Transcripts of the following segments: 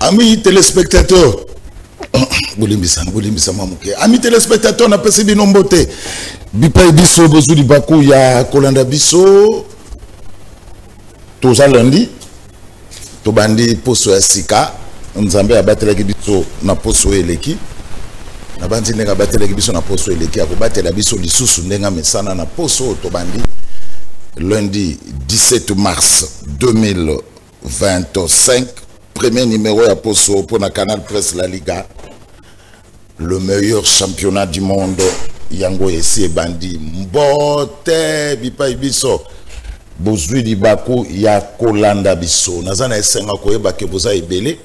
Amis téléspectateurs, amis téléspectateurs, on a passé bien nomboté. Bipa biso bozu di baku ya kolanda biso. Toza lundi. Tobandi poso ya sika. Nzambe abatela biso na poso eleki. Na bandi ndenga batela biso na poso eleki. Akobatela biso lisusu ndenga mesana na poso tobandi. Lundi 17 mars 2025. Premier numéro à Poso pour la Canal Presse La Liga. Le meilleur championnat du monde. Yango Essi et Bandi. Mbote Bipa Ibiso. Bozui di Baku ya Kolanda Biso. Nazana Essenga Koyeba Keboza Ebele.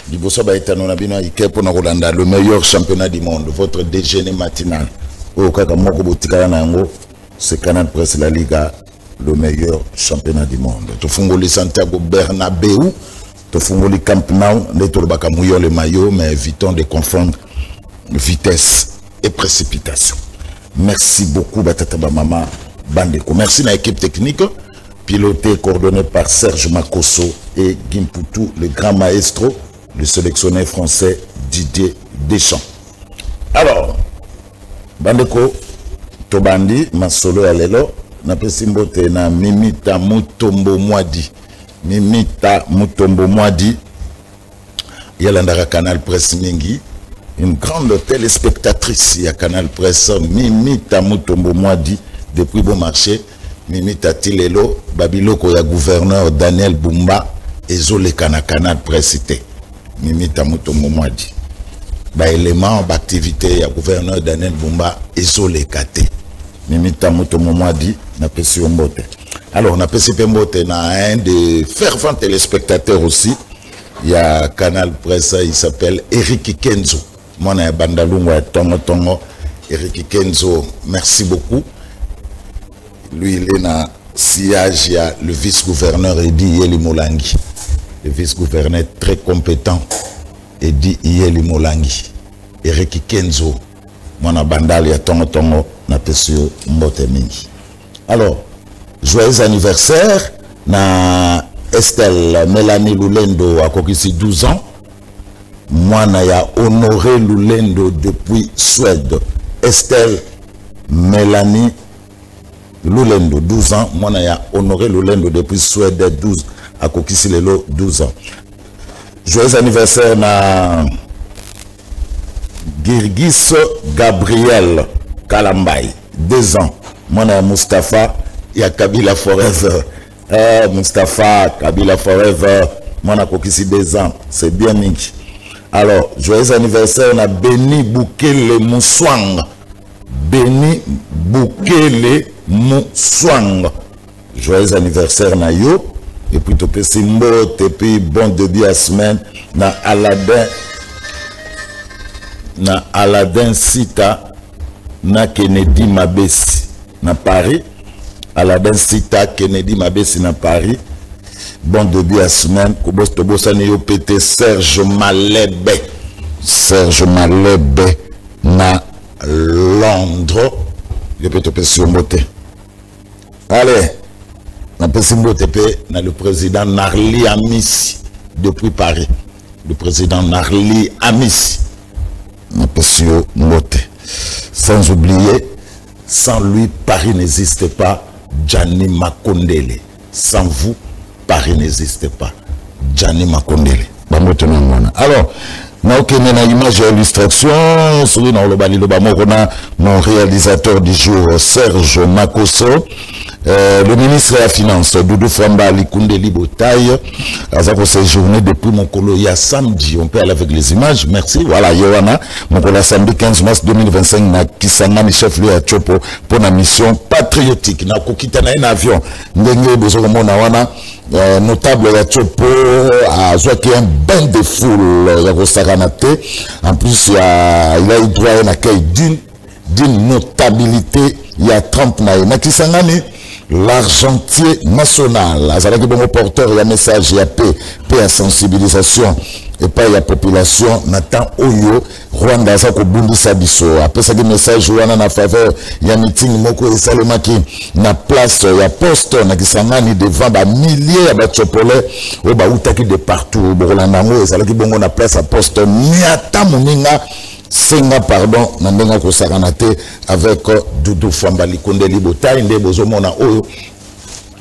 Bibosa Baetano Nabina Ike pour Kolanda. Le meilleur championnat du monde. Votre déjeuner matinal. Au Kakamoko Botikaya Nango. C'est Canal Presse La Liga. Le meilleur championnat du monde. Tofungoli Santiago Bernabéu. Tofungoli Camp Nou, Netolbaka mouillon le maillot, mais évitons de confondre vitesse et précipitation. Merci beaucoup, Batataba Mama Bandeko. Merci à l'équipe technique, pilotée et coordonnée par Serge Makosso et Gimpoutou, le grand maestro, le sélectionneur français Didier Deschamps. Alors, Bandeko, Tobandi, Masolo Alelo, Napesimbote na Mimita Mutombo Mwadi. Mimita Mutombo Mwadi, Yalandara Canal Presse Mingi, une grande téléspectatrice, il y a Canal Presse, Mimita Mutombo Mwadi, depuis Bon Marché, Mimita Tilelo, Babiloko, il y a gouverneur Daniel Bumba, et Zolekana Canal Presse, Mimita Mutombo Mwadi. Ba élément d'activité, il y a gouverneur Daniel Bumba, et Zolekate. Mimita Mutombo Mwadi, n'a pas si on botte. Alors, on a PCP Mbote, un des fervents téléspectateurs aussi. Il y a Canal Presse, il s'appelle Eric Kenzo. Moi, je suis Bandalunga, Tongo. Eric Kenzo, merci beaucoup. Lui, il est dans sillage, il y a le vice-gouverneur Edi Yeli Molangi. Le vice-gouverneur très compétent, Edi Yeli Molangi. Eric Kenzo, moi, je suis Bandal, il y a Tongo, na PCO Mbote Mingi. Alors, joyeux anniversaire na Estelle Mélanie Lulendo à Kokisi 12 ans. Moi, na ya Honoré Lulendo depuis Suède. Estelle Mélanie Lulendo 12 ans. Moi, na ya Honoré Lulendo depuis Suède 12 à Kokisi Lelo 12 ans. Joyeux anniversaire na Girgis Gabriel Kalambay 2 ans. Moi, na Mustapha. Il y a Kabila Forever. Mustapha, Kabila Forever. Moi, on a ici 2 ans. C'est bien Minki. Alors, joyeux anniversaire, on a Béni Boukele Moussouang. Béni Boukele Moussouang. Joyeux anniversaire, na yo. Et puis, tu peux Simbo, et puis bon début à semaine. Na Aladin Sita. Na Kennedy Mabesi. Na Paris. Aladin Sita, Kennedy Mabesi na Paris. Bon début à semaine. Kobos Tobosa Neyo PT Serge Malebe. Serge Malebe na Londres. Je peux te passer au moté. Allez. Na Pessimbo TP na le président Narli Amissi depuis Paris. Le président Narli Amissi. Na passer au moté. Sans oublier, sans lui, Paris n'existe pas. Gianni Makondele. Sans vous, Paris n'existe pas. Gianni Makondele. Alors, na une image et illustration, mon réalisateur du jour, Serge Makosso, le ministre de la Finance, Doudou Famba Likunde Libotaille, a séjourné depuis mon colo, il y a samedi, on peut aller avec les images, merci, voilà, Yohana, mon colo samedi 15 mars 2025, na Kisangani chef lieu à Chopo, pour la mission patriotique, na Kokitana un avion, Ndenge Bozolomo Nawana, notable ya Chopo, a joué un bain de foule, ya Rosaranate, en plus, il a eu droit à un accueil d'une notabilité, il y a Trump na Kisangani, l'argentier national. Azalaki bon porteur, il y a message, il y a paix à sensibilisation et pas la population n'attend oyo Rwanda ça ko bundisa biso après ça des messages wana na faveur ya meeting moko esalemaki na place ya poste na Kisangani devant ba milliers ya batchopolais o ba utaki de partout bokolanda ngo ezalaki bongo na place ya poste niata moninga senga pardon na ndenga ko sakanate avec Doudou Fwamba Likunde Libotai nde bozomona oyo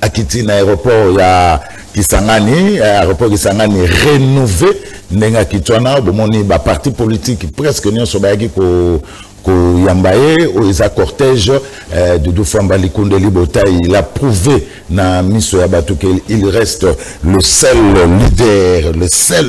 akiti na aéroport ya Kisangani, aéroport Kisangani rénové ndenga kitwana bomoni ba parti politique presque nyonso bayaki ko yambaye o isa cortège Doudou Fwamba Likunde Libotai il a prouvé na miso ya batu qu'il reste le seul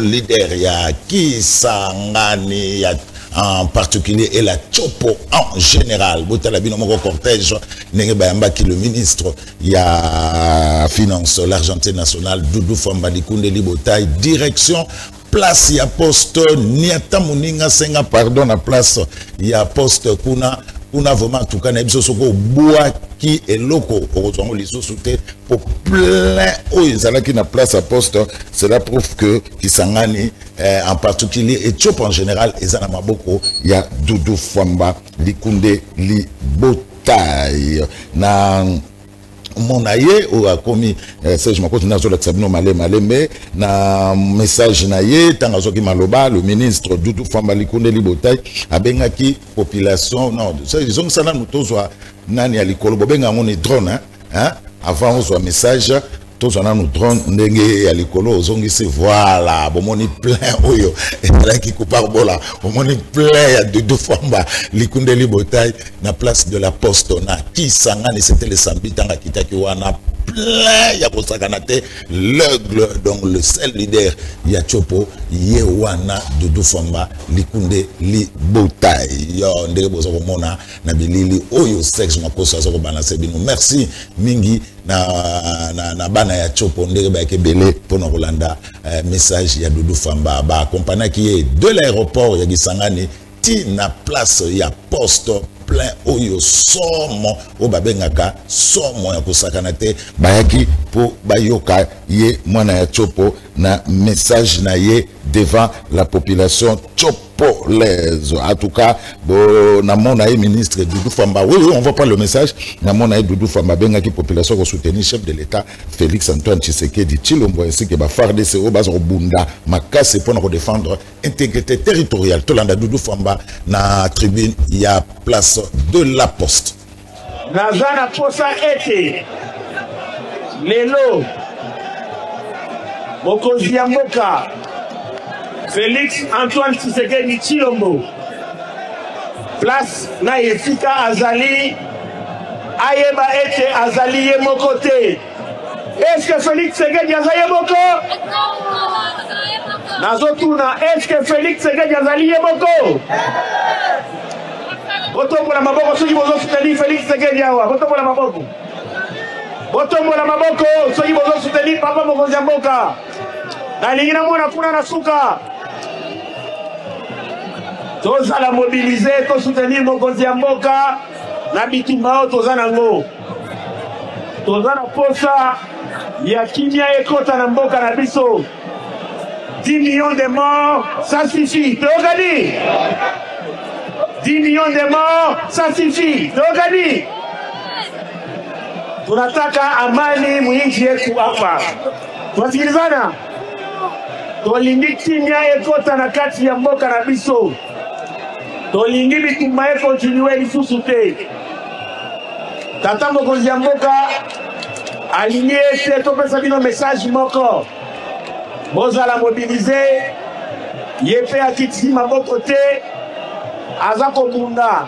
leader ya Kisangani ya en particulier et la Chopo en général. Botalabino moko cortège nenge bayamba ki le ministre ya finance l'argentin national Doudou Fwamba Likunde Libotai direction place ya poste niata muninga senga pardon na place ya poste kuna vraiment en tout cas na biso soko boa ki eloko ozongo lisusu te pour plein oyezalaki na place à poste. Cela prouve que Kisangani en particulier et Chop en général ezana maboko ya Doudou Fwamba Likunde Libotai na mon aïe ou a commis je me continue à dire que mais na message naïe tant que maloba le ministre Doudou Fwamba Likunde Libotai a bengaki population non ils ont ça là nous tous nani à l'école bobenga mon drone hein avant on soit message tous on a nous drone ndenge à l'école ozongi c'est voilà bomoni plein oyo et là qui coupe bola bomoni plein à Doudou Fwamba Likunde Libotai na place de la poste na Kisangani c'était le samedi tanga kitaki wana plein ya kosakanate l'aigle donc le seul leader ya Chopo yewana Doudou Fwamba Likunde Libotai yo ndenge bozo komona na bilili oyo sexe makosa zo ko balancer bino merci mingi na bana ya Chopo ndenge ba kebele pona kolanda message ya Doudou Fwamba ba accompagner qui de l'aéroport ya Kisangani ti na place ya poste plein oyo somo o babengaka somo ya kosakana te bayaki po bayoka ye mwana ya Chopo na message na ye devant la population chopolaise. En tout cas na mona ye ministre Doudou Fwamba oui on va prendre le message na mona ye Doudou Fwamba bengaki population ko soutenir chef de l'état Félix Antoine Tshisekedi Tshilombo ainsi que ba FARDC o bazo bunda makase pour nous défendre intégrité territoriale tolanda Doudou Fwamba na tribune ya place de la poste. Nazana posa ete lelo mokonzi ya mboka Félix Antoine Tshisekedi Tshilombo place na efika azali ayeba ete azali ye moko te. Est-ce que Félix Tshisekedi azali ye moko? Nazotuna, est-ce que Félix Tshisekedi azali ye moko? Botombola maboko soki bozo soutenir Félix Tshisekedi awa. Botombola maboko. Botombola maboko soki bozo soutenir papa mokonzi ya mboka. Na lingina mwana kuna na suka. Tozala mobiliser to soutenir mokonzi ya mboka na bitumba o tozana ngo. Tozana posa ya kimia ekota na mboka na biso. 10 millions de morts, ça suffit. Togani 10 millions de morts, ça suffit. Togani tunataka amani mwinchi yetu hapa. Tunasikilizana? Tolingi kimia ekota na kati ya mboka na biso. Tolingi bitumba e continue lisusu te. Tata mokonzi ya mboka aligné ete topesa bino message moko. Bozala mobiliser yepe akiti maboko te aza kobunda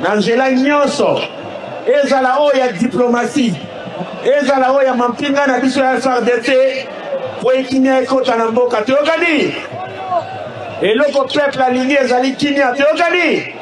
na nzela nyonso ezala oyo ya diplomatie ezala oyo ya mampinga na biso ya FARDC po ekinia ekota na mboka toyokani eloko peuple alingi ezali kinia toyokani.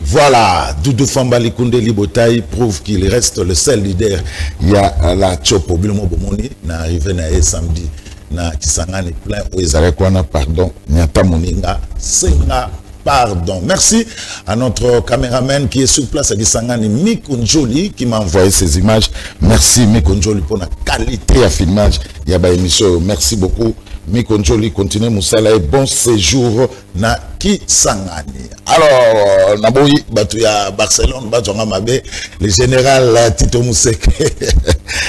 Voilà, Doudou Fwamba Likunde Libotai prouve qu'il reste le seul leader. Il y a la Chopo Bilomo Bomoni, na arrivé na samedi na Kisangani plein où ils avaient quoi pardon, n'y a pas moninga, senga pardon. Merci à notre caméraman qui est sur place à Gisangani, Mikunjoli, qui m'a envoyé ces images. Merci Mikunjoli pour la qualité à filmage. Il y a émission. Merci beaucoup. Mikonjoli continue Moussala et bon séjour na Kisangani. Alors, Naboui, Batouya Barcelone, Batouya Mabé, le général Tito Mousseke,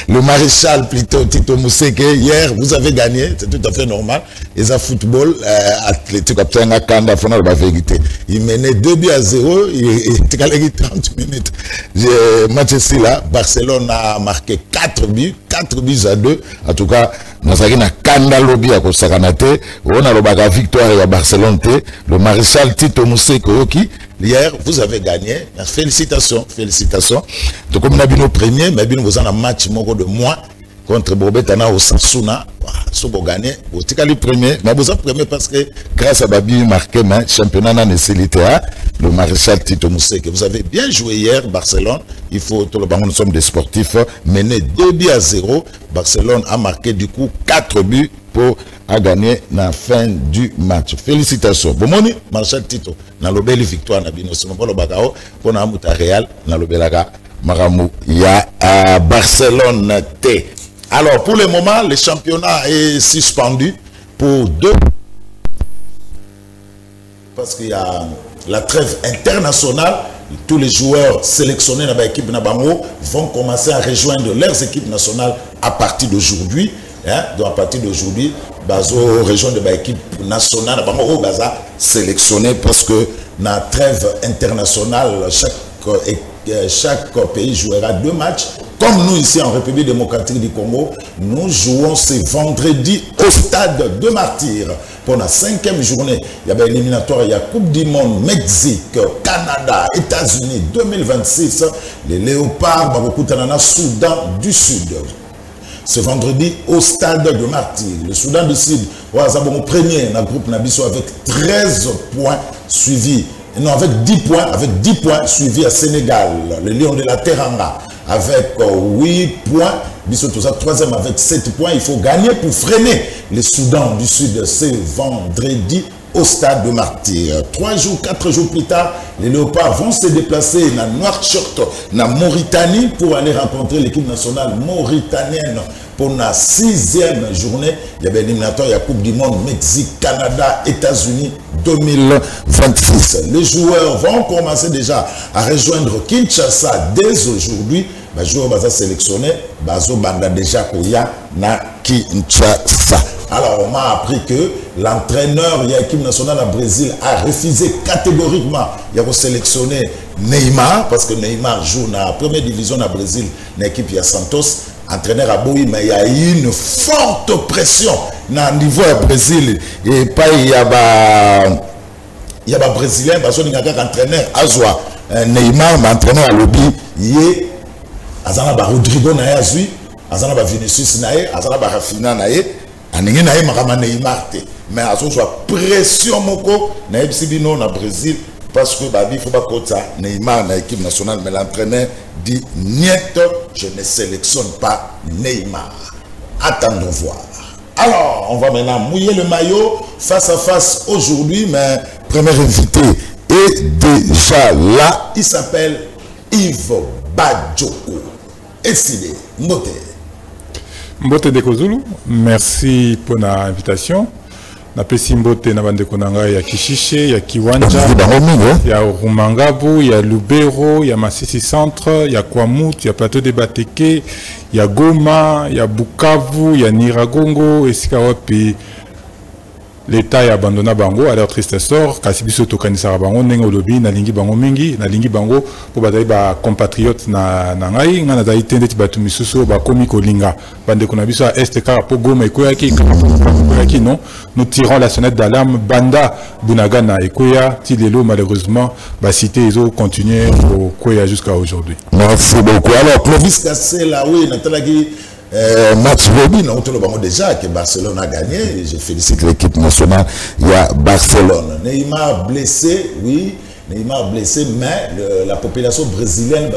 le maréchal plutôt Tito Mousseke, hier vous avez gagné, c'est tout à fait normal. Et ça football, athlétique, Kanda Fona la vérité. Il menait 2-0, il a 30 minutes. Match ici là, Barcelone a marqué 4 buts à 2. En tout cas, nous avons un Kanda lobby à Kosakanate, on a le victoire à Barcelone, le maréchal Tito Mousseke, hier, vous avez gagné. Félicitations, félicitations. Donc, comme nous avons nos premiers, mais nous avons un match de moins contre Bobetana au Sassouna. Si vous gagnez, vous avez le premier. Mais vous avez premier parce que grâce à Babi marqué, championnat national, le maréchal Tito Mousseke. Vous avez bien joué hier, Barcelone. Il faut, tout le monde, nous sommes des sportifs. Mené 2-0. Barcelone a marqué du coup 4 buts pour gagner la fin du match. Félicitations. Bon, moni, maréchal Tito. Dans le bel victoire, pour la Real, dans le Belaga, Maramou, il y a Barcelone T. Alors, pour le moment, le championnat est suspendu pour 2. Parce qu'il y a la trêve internationale. Tous les joueurs sélectionnés dans l'équipe Nabango vont commencer à rejoindre leurs équipes nationales à partir d'aujourd'hui. Donc, à partir d'aujourd'hui, Bazo rejoindre l'équipe nationale Nabango Baza sélectionné parce que dans la trêve internationale, chaque pays jouera 2 matchs. Comme nous ici en République démocratique du Congo, nous jouons ce vendredi au stade de Martyrs. Pour la 5e journée, il y a éliminatoire, il y a Coupe du Monde, Mexique, Canada, États-Unis 2026. Les Léopards, Babokutanana, Soudan du Sud. Ce vendredi au stade de Martyrs. Le Soudan du Sud, mon premier dans le groupe Nabiso avec 13 points suivis. Non, avec 10 points suivis à Sénégal, le Lion de la Teranga, avec 8 points, Bissot tout ça, 3e avec 7 points. Il faut gagner pour freiner le Soudan du Sud ce vendredi au stade de Martyrs. 4 jours plus tard, les Léopards vont se déplacer dans Nouakchott, dans Mauritanie, pour aller rencontrer l'équipe nationale mauritanienne pour la 6e journée. Il y avait l'éliminatoire, il y a Coupe du Monde, Mexique, Canada, États-Unis 2026. Les joueurs vont commencer déjà à rejoindre Kinshasa dès aujourd'hui. Les joueurs vont sélectionner, Bazo Banda déjà Koya na Kinshasa. Alors, on m'a appris que l'entraîneur de l'équipe nationale au Brésil a refusé catégoriquement de sélectionner Neymar, parce que Neymar joue dans la première division au Brésil, dans l'équipe de Santos. Entraîneur à Boui, mais il y a eu une forte pression dans le niveau du Brésil. Et pas il y a des Brésiliens, parce qu'il y a un entraîneur Azwa, Neymar, mais entraîneur à lobby, il y a Rodrigo Nayazui, il y a Vinicius Naye, il y a Rafina Naye, il y a Neymar. Mais il y a pression na Brésil, parce que il faut pas que Neymar dans l'équipe nationale, mais l'entraîneur dit niet, je ne sélectionne pas Neymar. Attendons voir. Alors, on va maintenant mouiller le maillot face à face aujourd'hui, mais premier invité est déjà là. Il s'appelle Yves Badjoko. Esside, Mbote. Mbote de Kozulu, merci pour l'invitation. Na pesi mbote na bande konanga ya Kishishe, ya Kiwanja, ya Rumangabu, ya Lubero, ya Masisi Centre, ya Kwamut, ya Plateau de Bateke, ya Goma, ya Bukavu, ya Niragongo, esika wapi l'État a abandonné bango à leur triste sort. Kasi biso tokanisa bango ndenge olobi na lingi bango mingi, na lingi bango po bazali ba compatriotes na ngai ngana zali tende tibatu misusu ba komi kolinga. Bande kona biso a est kara po Goma ekoyaki ekoyaki non. Nous tirons la sonnette d'alarme banda bunagana ekoya ti lelo malheureusement ba cité ils ont continué au koya jusqu'à aujourd'hui. Merci beaucoup. Alors Clovis Kassela oui natalaki match lobby, nous avons déjà que Barcelone a gagné. Je félicite l'équipe nationale. Il y a Barcelone. Neymar blessé, oui. Neymar blessé, mais la population brésilienne,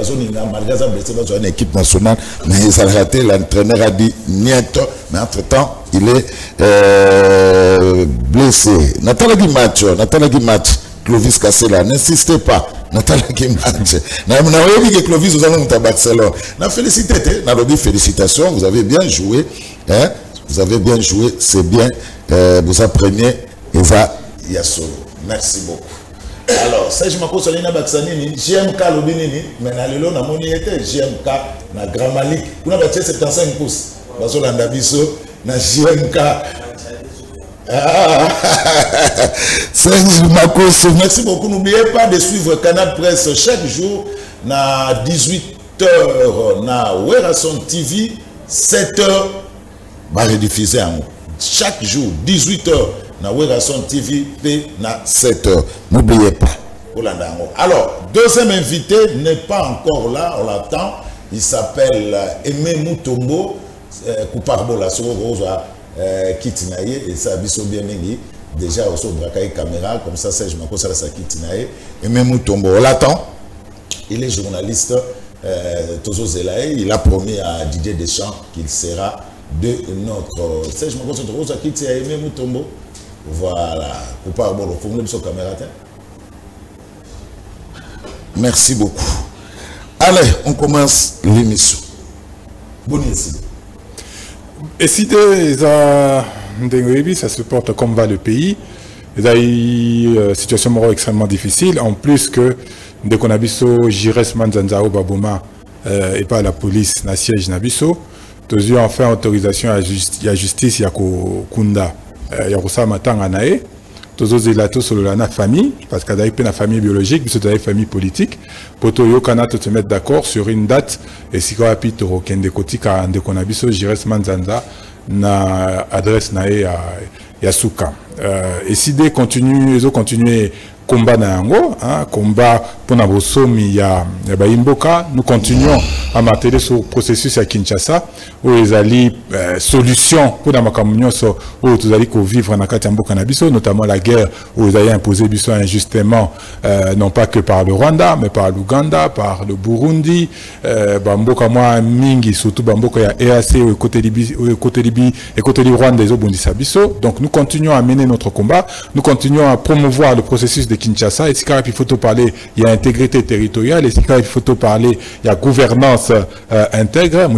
malgré ça blessé, dans une équipe nationale, mais ça a raté. L'entraîneur a dit niet, mais entre-temps, il est blessé. Nathalie match, Clovis Kassela. N'insistez pas. Nathalie Kimbanche. Vous que Clovis, vous allez à Barcelone. Félicitations, vous avez bien joué. Hein? Vous avez bien joué, c'est bien. Vous apprenez Eva Yassolo. Merci beaucoup. Alors, Serge Makosolina Baksanini, GMK Lobinini, mais na lelo na moni était GMK na Grand Malik. Vous avez 75 pouces. Basolanda biso na GMK. Serge Makoso, merci beaucoup. N'oubliez pas de suivre Canal Presse chaque jour na 18h na Werason TV, 7h va rediffuser chaque jour 18h na Werason TV et na 7h. N'oubliez pas. Alors, deuxième invité n'est pas encore là, on l'attend. Il s'appelle Aimé Mutombo, Couparbola, Rosa Kitinaye, et ça a bien mingi. Déjà, au sol braquage caméra, comme ça, je m'appelle ça Kitinaye. Aimé Mutombo, on l'attend. Il est journaliste, Tozo Zelaye. Il a promis à Didier Deschamps qu'il sera de notre. Je m'appelle Rosa Kitinaye, Aimé Mutombo. Voilà, Couparbola, il faut me sur caméra. Merci beaucoup. Allez, on commence l'émission. Bonne idée. Et si ça se porte comme va le pays, il y a une situation morale extrêmement difficile. En plus que dès qu'on a vu Jires Manzanzao Baboma et pas la police, la siège Nabiso, tous ont enfin autorisation à justice, il y a Kunda, il y a Rosa Matang Anae. Tous les élatos sur la famille, parce qu'il y a une famille biologique, mais il y a une famille politique. Pour tout se mettre d'accord sur une date, et si on a pu te kotika ande konabiso Jires Manzanza na adresse na Yasuka. Et si des continuer combat na yango, combat pour na bosomi ya Baimboka, nous continuons à marteler sur le processus à Kinshasa où ils allaient solution pour la macamunion où tous allaient vivre en Akatamboka na biso, notamment la guerre où ils allaient imposer biso injustement non pas que par le Rwanda mais par l'Ouganda, par le Burundi, Bamboka moi mingi surtout Bamboka ya EAC au côté Libye et côté du Rwanda ils ont bondissé biso. Donc nous continuons à mener notre combat, nous continuons à promouvoir le processus de Kinshasa. Et si il faut parler, il y a intégrité territoriale. Et si il faut parler, il y a gouvernance intègre.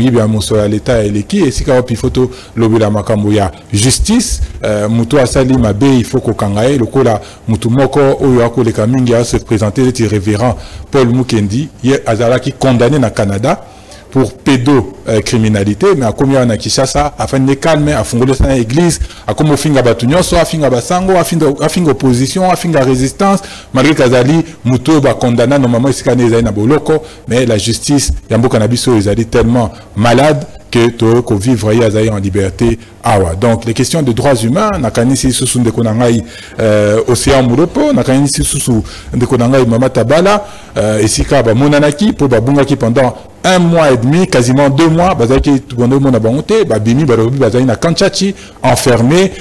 L'État et l'équipe. Et si il faut l'obula makambo, il y a justice. Muto asali mabe, il faut qu'on kangaye. Le kola mutu moko oyako le kamingi a se présenter le révérend Paul Mukendi. Il y a Azala qui condamné na Canada pour pédocriminalité, mais à combien on a Kinshasa, afin de calmer, à fonder sa église, à comment finga batunyo, soit à finga basango, à finga opposition, à finga résistance, malgré qu'Azali, Muto, condamné, normalement, il s'est canné na boloko, mais la justice, Yambo Kanabiso, ils allaient tellement malades que tu vivre en liberté. Donc, les questions de droits humains, nakanisi sous de konangai Océan Muropo, nakanisi sous de konangai Mama Tabala, et si kaba monanaki, pour babungaki pendant 1 mois et demi, quasiment 2 mois, bazaki tugondo mona bangote, babimi barobi bazali na Kanchachi, enfermé,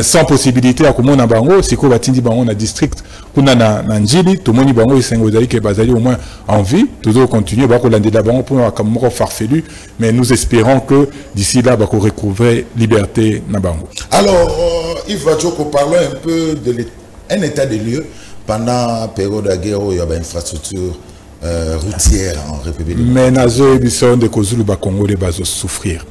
sans possibilité à komona bango, siko batindi bango na district, kuna na Njili, tout moni bango isengo bazali ke bazali au moins en vie, toujours continuer, bako landela bango pour un farfelu, mais nous espérons que d'ici là, bako recouvrer liberté na bango. Alors, Yves Wadjoko, parlons un peu de un état de lieu pendant la période de guerre où il y avait une infrastructure routière en République. Mais nazo ebison de kozulu ba Congolais bazo souffrir.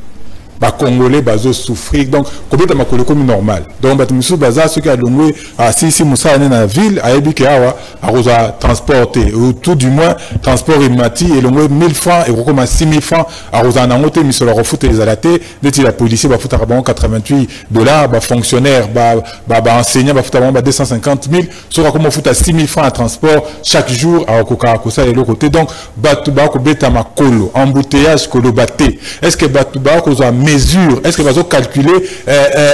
Ba Congolais bazo souffrir. Donc kobeta makolo comme normal. Donc batumisu baza ceux qui a longé à si musa na la ville a ebike awa aroza transporter ou tout du moins transport imati et longé 1000 francs et comme 6000 francs aroza na ngote miso la refoute les alaté deti la policier ba futa ba $88 ba fonctionnaire ba enseignant ba futa ba 250 000 sera comme futa 6000 francs à transport chaque jour à koka kosa et le côté. Donc batu ba ko beta makolo embouteillage kolo baté. Est-ce que batu ba ko mesure, est-ce que vous calculer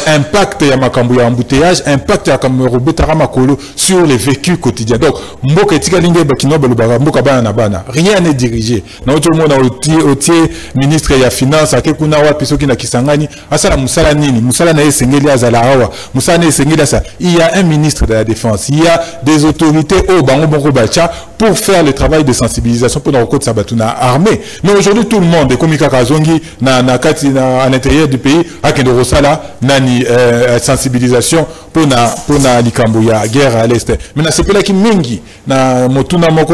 impact ya makambo ya embouteillage, impact ya kamero betara makolo sur les vécus quotidiens. Donc mboka etika linge bakino balobaka mboka bana na bana, rien n'est dirigé. Na tout le monde otier ministre ya finance akekuna wa piso kina kisangani asala musala nini, musala na esengeli azala awa, musala na esengeli asa. Il y a un ministre de la défense, il y a des autorités au bango bongo bacha pour faire le travail de sensibilisation pour la côte sabatuna armée. Mais aujourd'hui tout le monde est comme Kakazongi na kati na à l'intérieur du pays à Kendorosala nani sensibilisation pour na likambo ya guerre à l'est. Mais c'est là qui mingi na motuna moko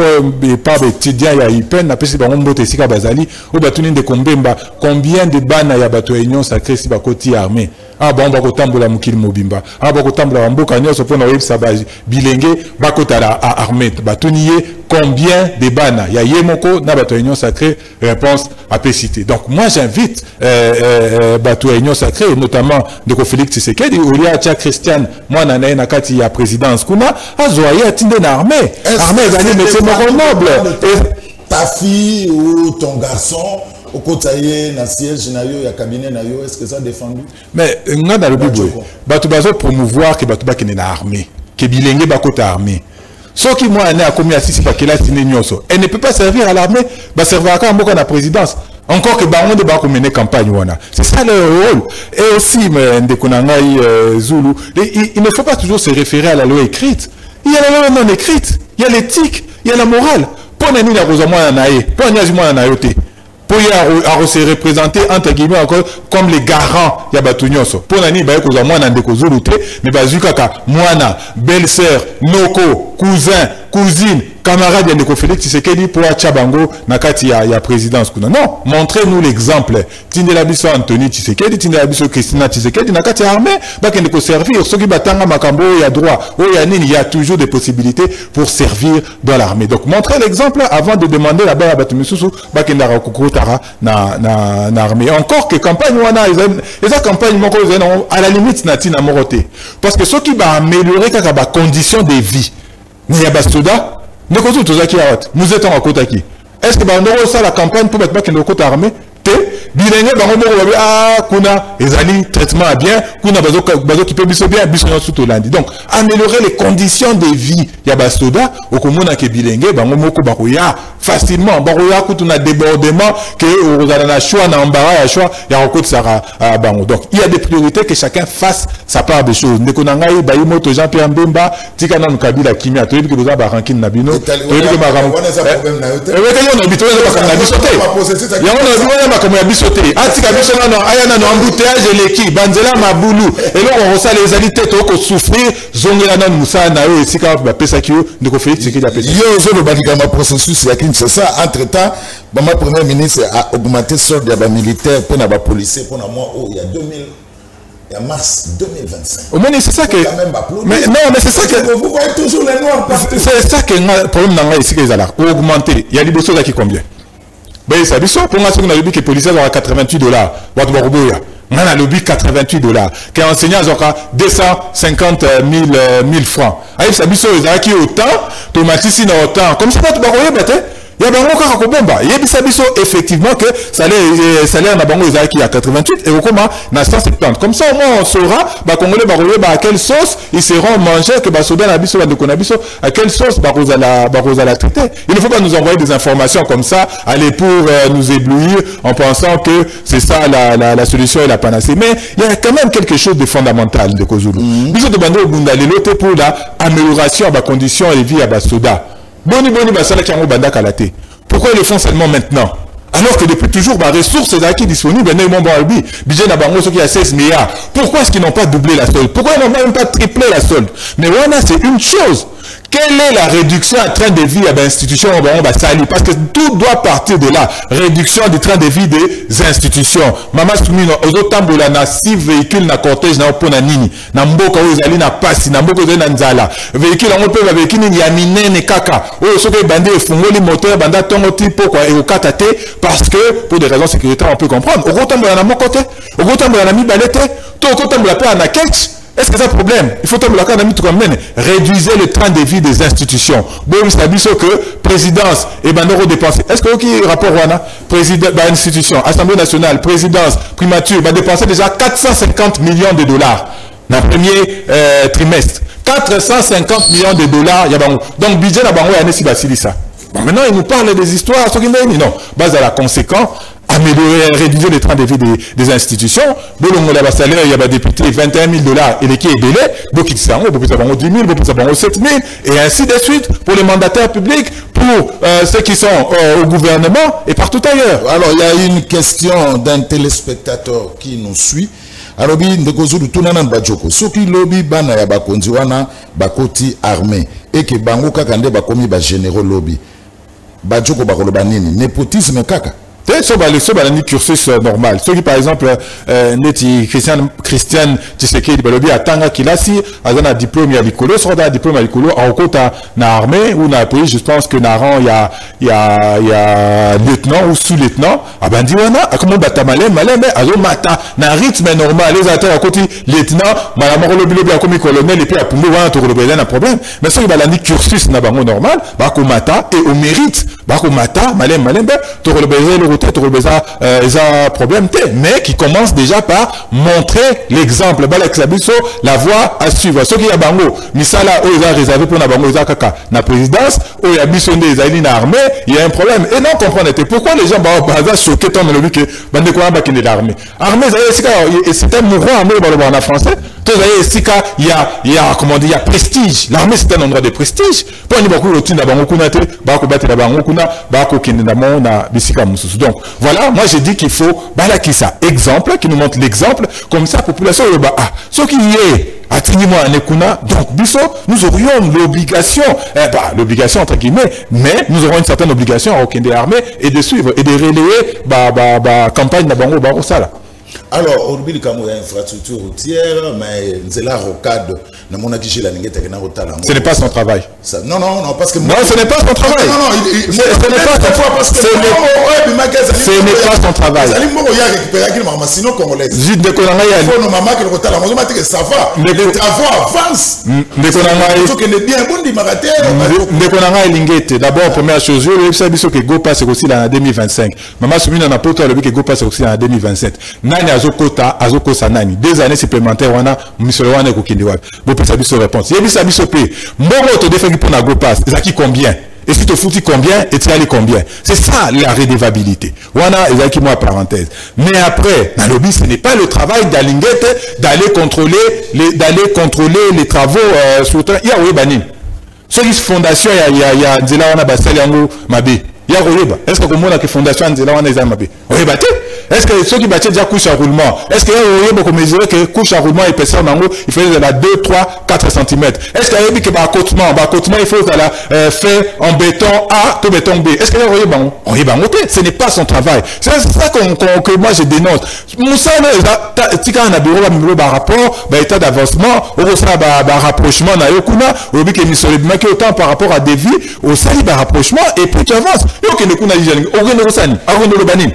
pas étudiant ya IPN na pesi bango mbote sika bazali o batuni de kombemba combien de bana ya bato union sacrée si bakoti armée. Ah bon bakotambola mukili mobimba. Ah bakotambola mboka nyonso pona oyebisa bilenge bakota la armée. Batuni combien de bana ya yemoko na bato union sacrée réponse à citer. Donc moi j'invite bato union sacrée notamment de Félix Tshisekedi Olia Tia Christian moi na na kati ya présidence kuna azoya tinde na armée. Armée ezali mais c'est noble. Ta fille ou ton garçon au côté na siège na yo ya cabinet na yo est-ce que ça défendu? Mais nga na lobi boy bato bazo promouvoir que bato bakene na armée que bilenge bakota armée. Ce qui moi a commis à six bakela tine nyonso elle ne peut pas servir à l'armée ba servir à mboka na présidence encore que bango de bako mener campagne wana. C'est ça leur rôle. Et aussi ndekonangai Zulu il ne faut pas toujours se référer à la loi écrite. Il y a la loi non écrite, il y a l'éthique, il y a la morale. Pour nani na kozamwa na ye, pour nyazimwa na yote. Pour y se représenter entre guillemets encore comme les garants ya batu nyonso. Pour nani ba kozamwa na ndeko Zulu te, mais bazukaka mwana, belle-sœur, noko, cousin, cousine, camarade de Ndeko Félix Tshisekedi pour Tchabango nakati ya présidence kuna. Non, montrez-nous l'exemple. Tindela biso Anthony Tshisekedi, tindela biso Christina Tshisekedi nakati armée, ba kende ko servir ceux qui batanga makambo ya droit. Il y a toujours des possibilités pour servir dans l'armée. Donc montrez l'exemple avant de demander là-bas à Batumisusu ba kende ra kokotara na armée. Encore que campagne wana eza campagne moko à la limite na tina moroté. Parce que ceux qui va améliorer kaka ba conditions de vie. Ni ya bastoda nous êtes en Kotaki. Est-ce que nous ça la campagne pour mettre une côte armée? Bilenge bango kuna ezali traitement bien kuna bazo qui peut bien donc améliorer les conditions de vie ya basoda okomona ke bilenge bango moko bakoya facilement bakoya kutuna débordement que ozala na choix na embarras ya choix ya côte sara bango. Donc il y a des priorités que chacun fasse sa part des choses. Ndeko nangai bayi moto Jean-Pierre Mbemba tika na Kabila kimia to yebi que ba ranking na bino to yebi que ba problème na yote na bito na bisote ya comme ya bisote atika biso na ayana no embouteillage eleki banzela mabulu et là on ressent les alités to ko souffrir zongela na musa na yo esika ba pesa kiyo ndeko Félix Tshisekedi apesa yo zo le bandikama processus ya Kinshasa. Entre temps ma premier ministre a augmenté solde ya ba militaire pour na ba policier pour na mois il y a 2000 en mars 2025. Au moins c'est ça que mais non mais c'est ça que vous voyez toujours les noirs partout. C'est ça que le problème dans ici que ça augmenté. Il y a liboso là qui combien? Ben ça biso pour moi ce qu'on a dit que policiers aura $88. Wat baroboya. On a lobby $88. Que enseignant aura 250 000 francs. Aïe ça biso ils a qui autant, tomatisi na autant. Comme ça tu baroyer bête. Il y a bango kaka kobomba. Il y a biso effectivement que salaire na bango ezaki à 88 et au comment na 170. Comme ça au moins on saura ba congolais ba royer ba à quelle sauce ils seront mangés que ba soda na biso ba de konabiso à quelle sauce ba la traiter. Il ne faut pas nous envoyer des informations comme ça aller pour nous éblouir en pensant que c'est ça la solution et la panacée. Mais il y a quand même quelque chose de fondamental de Kozulu. Biso de bando bunda lelote pour la amélioration ba conditions de vie à ba soda. Boni basala kiango banda kalate. Pourquoi ils le font seulement maintenant? Alors que depuis toujours, les ressources sont disponibles. Budget na bango qui a 16 milliards. Pourquoi est-ce qu'ils n'ont pas doublé la solde? Pourquoi ils n'ont même pas triplé la solde? Mais voilà, c'est une chose. Quelle est la réduction en train de vie à l'institution? Parce que tout doit partir de là. Réduction du train de vie des institutions. Maman Soumino, Ozotambola na 6 véhicules na cortège na opona nini. Na mboka ozali na pasi, na mboka ozali na nzala. Véhicule on peut ba véhicule ni ya minene kaka. Oyo soki bande efungoli moteur banda tongo tipo quoi et okata te parce que pour des raisons sécuritaires on peut comprendre. Ozotambola na moko te, ozotambola na mibale te, to ozotambola pe na ketch. Est-ce que c'est un problème? Il faut réduisez le train de vie des institutions. Bon, c'est abisso que présidence et bandoro dépenser. Est-ce que qui rapport wana président institution, Assemblée nationale, présidence, primature va dépenser déjà 450 millions de dollars dans le premier trimestre. 450 millions de dollars. Donc budget na bango ya nesi basili ça. Bon, maintenant il nous parle des histoires. Non, base à la conséquence. améliorer, réduire les trains de vie des institutions. Bolongo la salaire, il y a des députés, 21 000 $, et les qui est belé, beaucoup de ça, beaucoup de ça, 10 000, beaucoup de ça, 7 000, et ainsi de suite pour les mandataires publics, pour ceux qui sont au gouvernement et partout ailleurs. Alors, il y a une question d'un téléspectateur qui nous suit. Alors, Ndekozulu Tunanan Bajoko, ceux qui lobby bana ya bakonzi wana bakoti armée et que bango kakande bakomi ba généraux lobby. Bajoko bakoloba nini? Népotisme kaka. C'est un cursus normal. Ceux qui, par exemple, Christian Tshisekedi Balobi a Tanga Kilasi, a un diplôme à l'école, soit un diplôme à l'école, en côté na armée ou na pays, je pense que na rang il y a lieutenant ou sous-lieutenant. Ah ben diwana, a comment bata malem, mais azo mata na rythme normal. Les attaques à côté lieutenant, malamoro lobi a commis colonel et puis à Pumbo wana toro lobi un problème. Mais ceux qui balani cursus na bango normal, bako mata et au mérite, bako mata malem toro lobi peut-être un problème, mais qui commence déjà par montrer l'exemple. La voie à suivre. Ce qui y a bango, misala o ils ont réservé pour na bango ils kaka na présidence, o il y a bisondé ils ont na armée, il y a un problème. Et non comprendre pourquoi les gens bah choqués tant le que bande quoi ba kine l'armée. Armée c'est un mouvement armé en français. Il y a comment dire, il y a prestige. L'armée c'est un endroit de prestige. Pour ni beaucoup routine na bango kunate, ba ko battre na bango kuna, ba ko kine na mon na bisika mususu. Donc voilà, moi j'ai dit qu'il faut ça exemple qui nous montre l'exemple comme ça population ce qui est à Tinimo Anekuna, donc biso nous aurions l'obligation l'obligation entre guillemets, mais nous aurons une certaine obligation à Okende armée et de suivre et de relayer campagne na bango barosala. Alors, au début, il y a une infrastructure routière, mais c'est la rocade. Ce n'est pas son travail. Non, parce que... Non, ce n'est pas son travail. Ce n'est pas son travail. Ce n'est pas son travail. Ça va. Les travaux avancent. D'abord, première chose, je sais que Gopa c'est aussi en 2025. Maman Soumina n'a pas le que Gopa c'est aussi en 2027. Nani Azokosa Nani. 2 années supplémentaires, on a Missolwana et Kokindiwab. Vous pouvez savoir réponse. Il y a des amis sopé. Moro te défend pour Nagopas. Zaki combien? Et si tu foutis combien? Et tu as les combien? C'est ça la redevabilité. Wana, Zaki moi parenthèse. Mais après, dans le but, ce n'est pas le travail d'Alingete d'aller contrôler les travaux sur le terrain. Il y a Ouébani. Sur les fondations, il y a Nzela Wana Basel Yango Mabé. Il y a Ouéba. Est-ce que vous avez la fondation Nzela Wana Mabé? Ouéba. Est-ce que ceux qui battent déjà couche à roulement, est-ce qu'il y a beaucoup mesurer que couche à roulement épaisseur nango, il faut de la 2, 3, 4 cm. Est-ce qu'il y a eu que l'accotement, il faut faire en béton A, tout béton B. Est-ce qu'il y a eu bon? On y va monter. Ce n'est pas son travail. C'est ça que moi je dénonce. Moussa, tika na bureau par rapport, état d'avancement, au sein rapprochement na yokuna, au but que mis sur le bien autant par rapport à des vies, au sali rapprochement et puis tu avances. Yo que ne kuna dijani, au reno sani, au reno banin.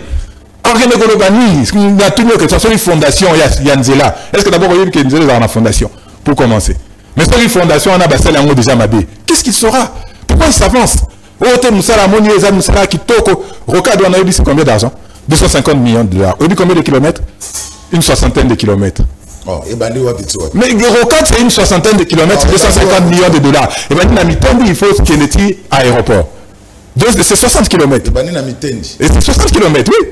Il y a tout le monde, que ce soit une fondation, il y a Nzela. Est-ce que d'abord, il y a une Nzela dans la fondation? Pour commencer. Mais sur une fondation, on a Bassel Yango déjà Mabé. Qu'est-ce qu'il saura? Pourquoi il s'avance? Ote Moussala, Moni, Eza Moussala, qui toque. Rocade, on a eu, c'est combien d'argent? 250 millions de $. On dit combien de kilomètres? Une soixantaine de kilomètres. Oh, et ben, mais Rocade, c'est une soixantaine de kilomètres, 250 millions de $. Et ben, il faut qu'il y ait un aéroport. C'est 60 kilomètres. Et c'est 60 kilomètres, oui.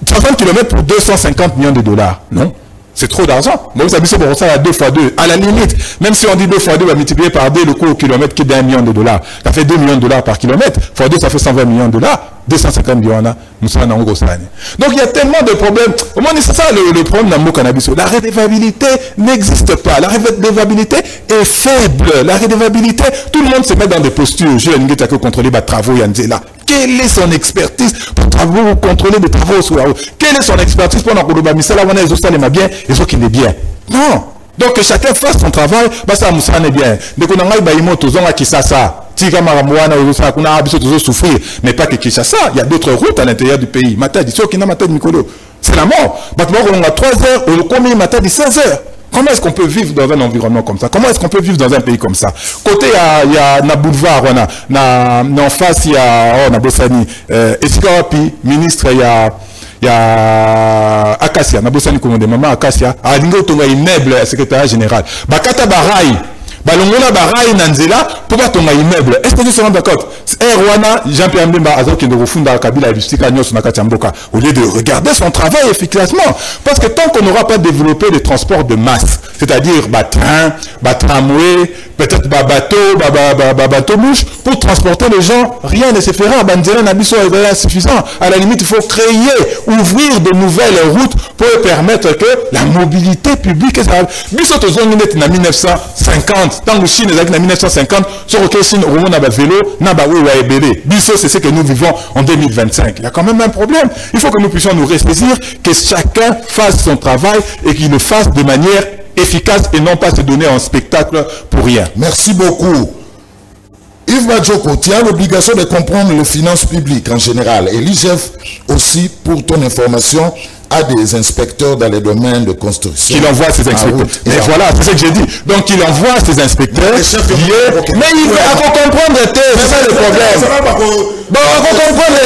60 km pour 250 millions de $. Non, c'est trop d'argent. Moi, vous avez pour ça à 2 fois 2. À la limite, même si on dit 2 fois 2, on va multiplier par 2 le coût au kilomètre qui est d'1 million de $. Ça fait 2 millions de $ par kilomètre. Fois 2, ça fait 120 millions de $. 250 millions, nous sommes en gros année. Donc il y a tellement de problèmes. Au moins, c'est ça le problème dans le cannabis. La redevabilité n'existe pas. La redevabilité est faible. La redevabilité, tout le monde se met dans des postures. Je n'ai pas contrôler les travaux, Yanzela. Quelle est son expertise pour contrôler des travaux sur la route? Quelle est son expertise pour contrôler les travaux? Bien et ce qui n'est bien. Non. Donc que chacun fasse son travail, ça est bien. Donc on a Kisasa. Souffrir, mais pas que Kinshasa, il y a d'autres routes à l'intérieur du pays. C'est la mort. On a 3 heures, on a matin 16 heures. Comment est-ce qu'on peut vivre dans un environnement comme ça? Comment est-ce qu'on peut vivre dans un pays comme ça? Côté, il y a un boulevard, en face, il y a Nabossani, Esikawapi, ministre, il y a Acacia, Nabossani, comme on dit, maman Acacia, à Lingo Tonga, immeuble, secrétaire général. Bakata Baraï, balongona barai nanzela pour pas tomber immeuble. Est-ce que tu se rends compte? Rwanda Jean-Pierre Mbemba Azo qui nous refunda Kabila et Bistika Nyos Nakatiamboka au lieu de regarder son travail efficacement, parce que tant qu'on n'aura pas développé les transports de masse, c'est-à-dire train, tramway, peut-être bateau mouche pour transporter les gens, rien ne se fera. Banzela Nabiso est insuffisant. À la limite, il faut ouvrir de nouvelles routes pour permettre que la mobilité publique biso to zone net na 1950 tant que Chine est en 1950 sur lequel Chine au na ba vélo na ba wa ebele biso c'est ce que nous vivons en 2025. Il y a quand même un problème. Il faut que nous puissions nous ressaisir, que chacun fasse son travail et qu'il le fasse de manière efficace et non pas se donner un spectacle pour rien. Merci beaucoup. Yves Badjoko, tu as l'obligation de comprendre les finances publiques en général et l'IGF aussi, pour ton information, a des inspecteurs dans les domaines de construction. Qu'il envoie ses inspecteurs. Et voilà, c'est ce que j'ai dit. Donc il envoie ses inspecteurs. Mais il va comprendre, c'est ça le problème. Bon, on comprendre.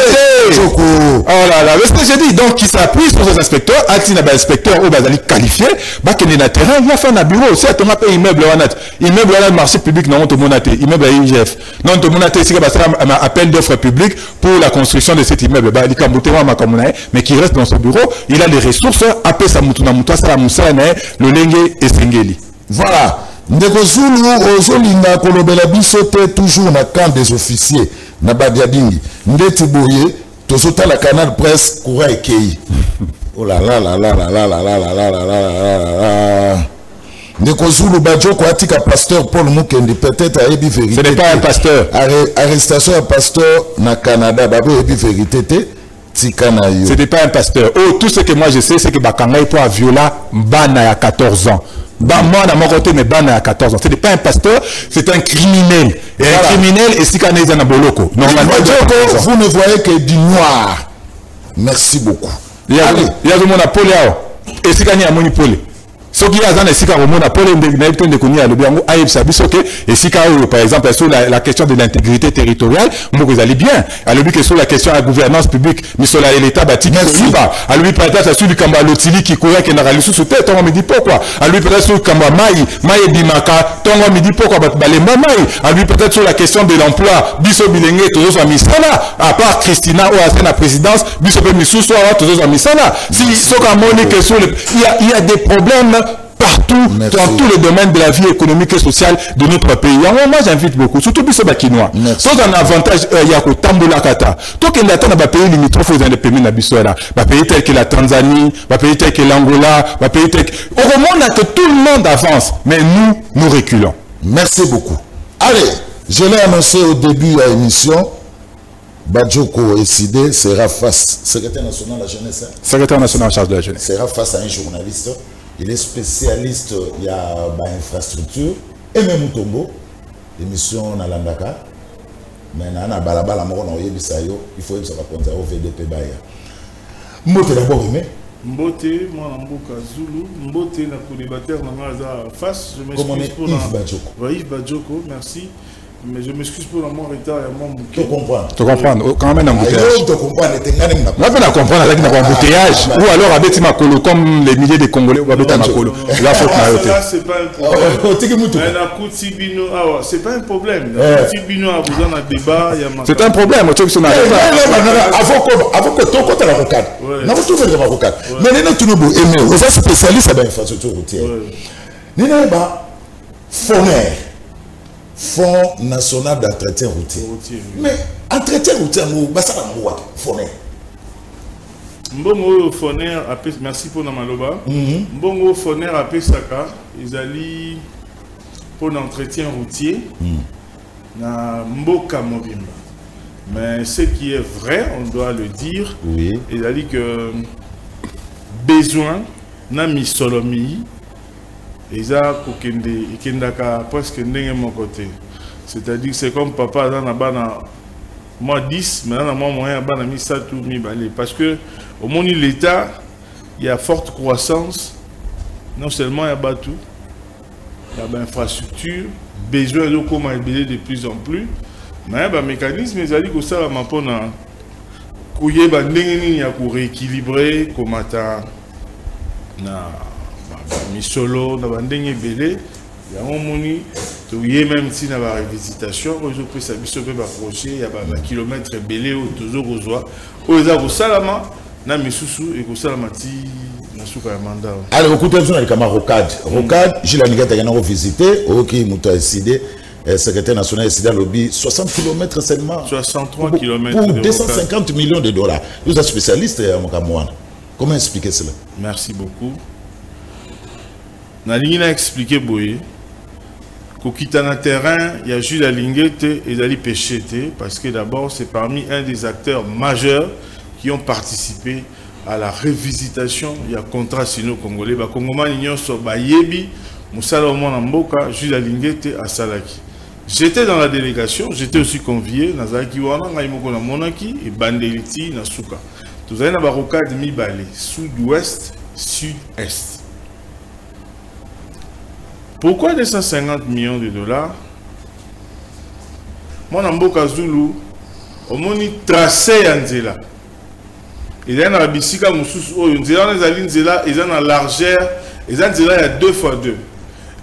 Oh là là, c'est ce que j'ai dit. Donc il s'appuie sur ses inspecteurs. Atina ba inspecteur ou bazali qualifié. Bah qu'il est na terrain, il va faire un bureau. C'est ton appel immeuble wanat. Immeuble wanat marché public non to monaté. Immeuble IGF. Non to monaté c'est que bah ça appel d'offres publiques pour la construction de cet immeuble. Bah il kambotewa makamunae, mais qui reste dans son bureau. Il a les ressources, après ça mutuna mutua sala musane, le lenge et sengeli. Voilà. Ndeko Zulu, Ozolinga, Kolobela Bisote, toujours na camp des officiers, na Badiadingi. Ndeti Boye, Tosota la canal presse, Koura et Kei. Oh là là là là là là là là là là là là là. Ndeko Zulu, Badjoko, Atika pasteur Paul Mukendi, peut-être à Ebi Vérité. Ce n'est pas un pasteur. Arrestation à pasteur na Canada, Babo Ebi Vérité. Ce n'est pas un pasteur. Oh, tout ce que moi je sais, c'est que Bakanga est pour viola Bana à 14 ans. Moi, dans mon côté, mais Bana à 14 ans. Ce n'est pas un pasteur, c'est un criminel. Et voilà. Un criminel, et si Kana est un boloko. Vous ne voyez que du noir. Merci beaucoup. Il y a le monopole. Et si Kana est un monopole. Ce qui est dans le monopole, par exemple, sur la question de l'intégrité territoriale, vous allez bien. Alors, que sur la question de la gouvernance publique, mais sur l'État bâti, à lui, peut-être sur le Kamba Lotili qui courait, qui n'a pas sous tête, on me dit pourquoi. À lui, peut-être sur le Kamba Maï Bimaka, on me dit pourquoi, à lui, peut-être sur la question de l'emploi, Bisso Bilenge, tous les Misala, à part Christina ou à la présidence, Bisso Missou, soit tous les Misala. Si, il y a des problèmes partout, dans tous les domaines de la vie économique et sociale de notre pays. Moi, j'invite beaucoup, surtout les Bakinois. Tout un avantage, il y a Tamboula Kata. Tout qu'il y a dans les pays limitrophes aux indépendants de Bissola, les pays tels que la Tanzanie, les pays tels que l'Angola, les pays tels que... Au moment que tout le monde avance, mais nous reculons. Merci beaucoup. Allez, je l'ai annoncé au début de l'émission, Badjoko Eside sera face, secrétaire national de la jeunesse. Secrétaire national en charge de la jeunesse. Sera face à un journaliste. Il est spécialiste, il y a infrastructure. Et même Mutombo, l'émission Nalandaka. Maintenant, Balabala Moro, il faut que ça va compter au VDP Baya. Mbote d'abord aimé. Mbote, moi, Mboka Zulu. Mbote, la collibateur, Namaza face. Je m'excuse pour Yves Badjoko. Yves Badjoko, merci. Mais je m'excuse pour mon retard et mon bouquet. Tu comprends? Tu comprends? Quand même un embouteillage. Tu comprends? On comprendre avec un embouteillage. Ou alors avec ma colo, comme les milliers de Congolais, ou avec ma colo. Là, c'est pas un problème. C'est pas un problème. Tibino a besoin d'un débat. C'est un problème. Avant que ton côté l'avocat. Non, vous trouvez l'avocat. Mais nous tous nous aimons. Vous êtes spécialiste à l'infrastructure routière. Nous avons Foner. Fonds national d'entretien routier. Mais entretien routier, nous avons Foner. Mbongo Foner, merci pour Namaloba. Mbongo Foner a Pesaka, ils allaient pour l'entretien routier. Na Mboka Mobimba. Mais ce qui est vrai, on doit le dire, ils allaient que besoin na misolomi. Isa kokende ikendaka presque ndenge mon côté. C'est-à-dire que c'est comme papa dans la bana moi 10 mais dans moi moyen bana mi ça tout mi balé parce que au monde l'état il y a forte croissance non seulement il y a bateau il y a infrastructure besoin de comment élever de plus en plus mais il mécanisme ils allaient que ça va m'apprendre couiller ba ndenge ni ya pour rééquilibrer comment ta na misolo na bandenge belé ya omoni y a même si na ba revisitation aux autres ça biso pe ba projet il y a ba kilomètres belé au toujours aux oies aux za salama na misusu et ko salama ti na suka ya mandat. Alors écoutez vous na kama Rocade Gilles Alinga ta na visiter OK muta décidé secrétaire national décidé lobby 60 km seulement 63 km pour 250 millions de dollars. Vous êtes spécialiste mon Kamwana. Comment expliquer cela? Merci beaucoup. Na ligne a expliqué boye. Quitter un terrain, il y a Jules Alinguete et Dali Pécheté, parce que d'abord, c'est parmi un des acteurs majeurs qui ont participé à la revisitation. Il y a contrat sino-congolais. Les Congolais sont Bayebi, Moussala Mboka, Jules Alinguete à Salaki. J'étais dans la délégation, j'étais aussi convié, Nazaki Wana, Naimoko na Monaki et Bandeliti, Nasuka. Tout ça, na Rocade mi-balé, sud-ouest, sud-est. Pourquoi 250 millions de dollars? Moi, dans Mboka Zulu, au moins tracé Nzela. Il y a un bisika Moussous, Nzela, ils ont une largeur, ils ont il y a 2 x 2.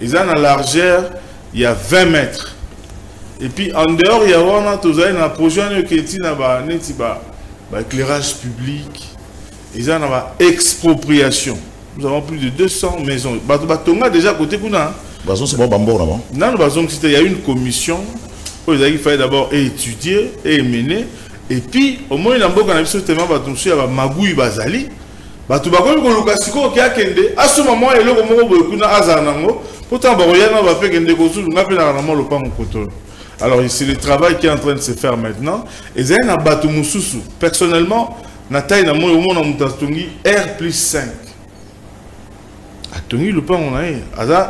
Ils ont une largeur, il y a 20 mètres. Et puis en dehors, il y a un projet qui est éclairage public, ils ont une expropriation. Nous avons plus de 200 maisons. Batonga déjà à côté Kuna. C'est bon bambo là-bas. Non, il y a une commission où il fallait d'abord étudier et mener. Et puis, au moins, il y a un peu de tellement batouché à Magui Bazali. Batoubakoy Kolukasiko qui a kende. À ce moment, il y a le moment où il y a Azanango. Pourtant, il y a un peu de Kosu, on a fait le pan au. Alors, c'est le travail qui est en train de se faire maintenant. Et il y a un bateau Moussoussou. Personnellement, Nataï n'a R+5. Atongi le pan on a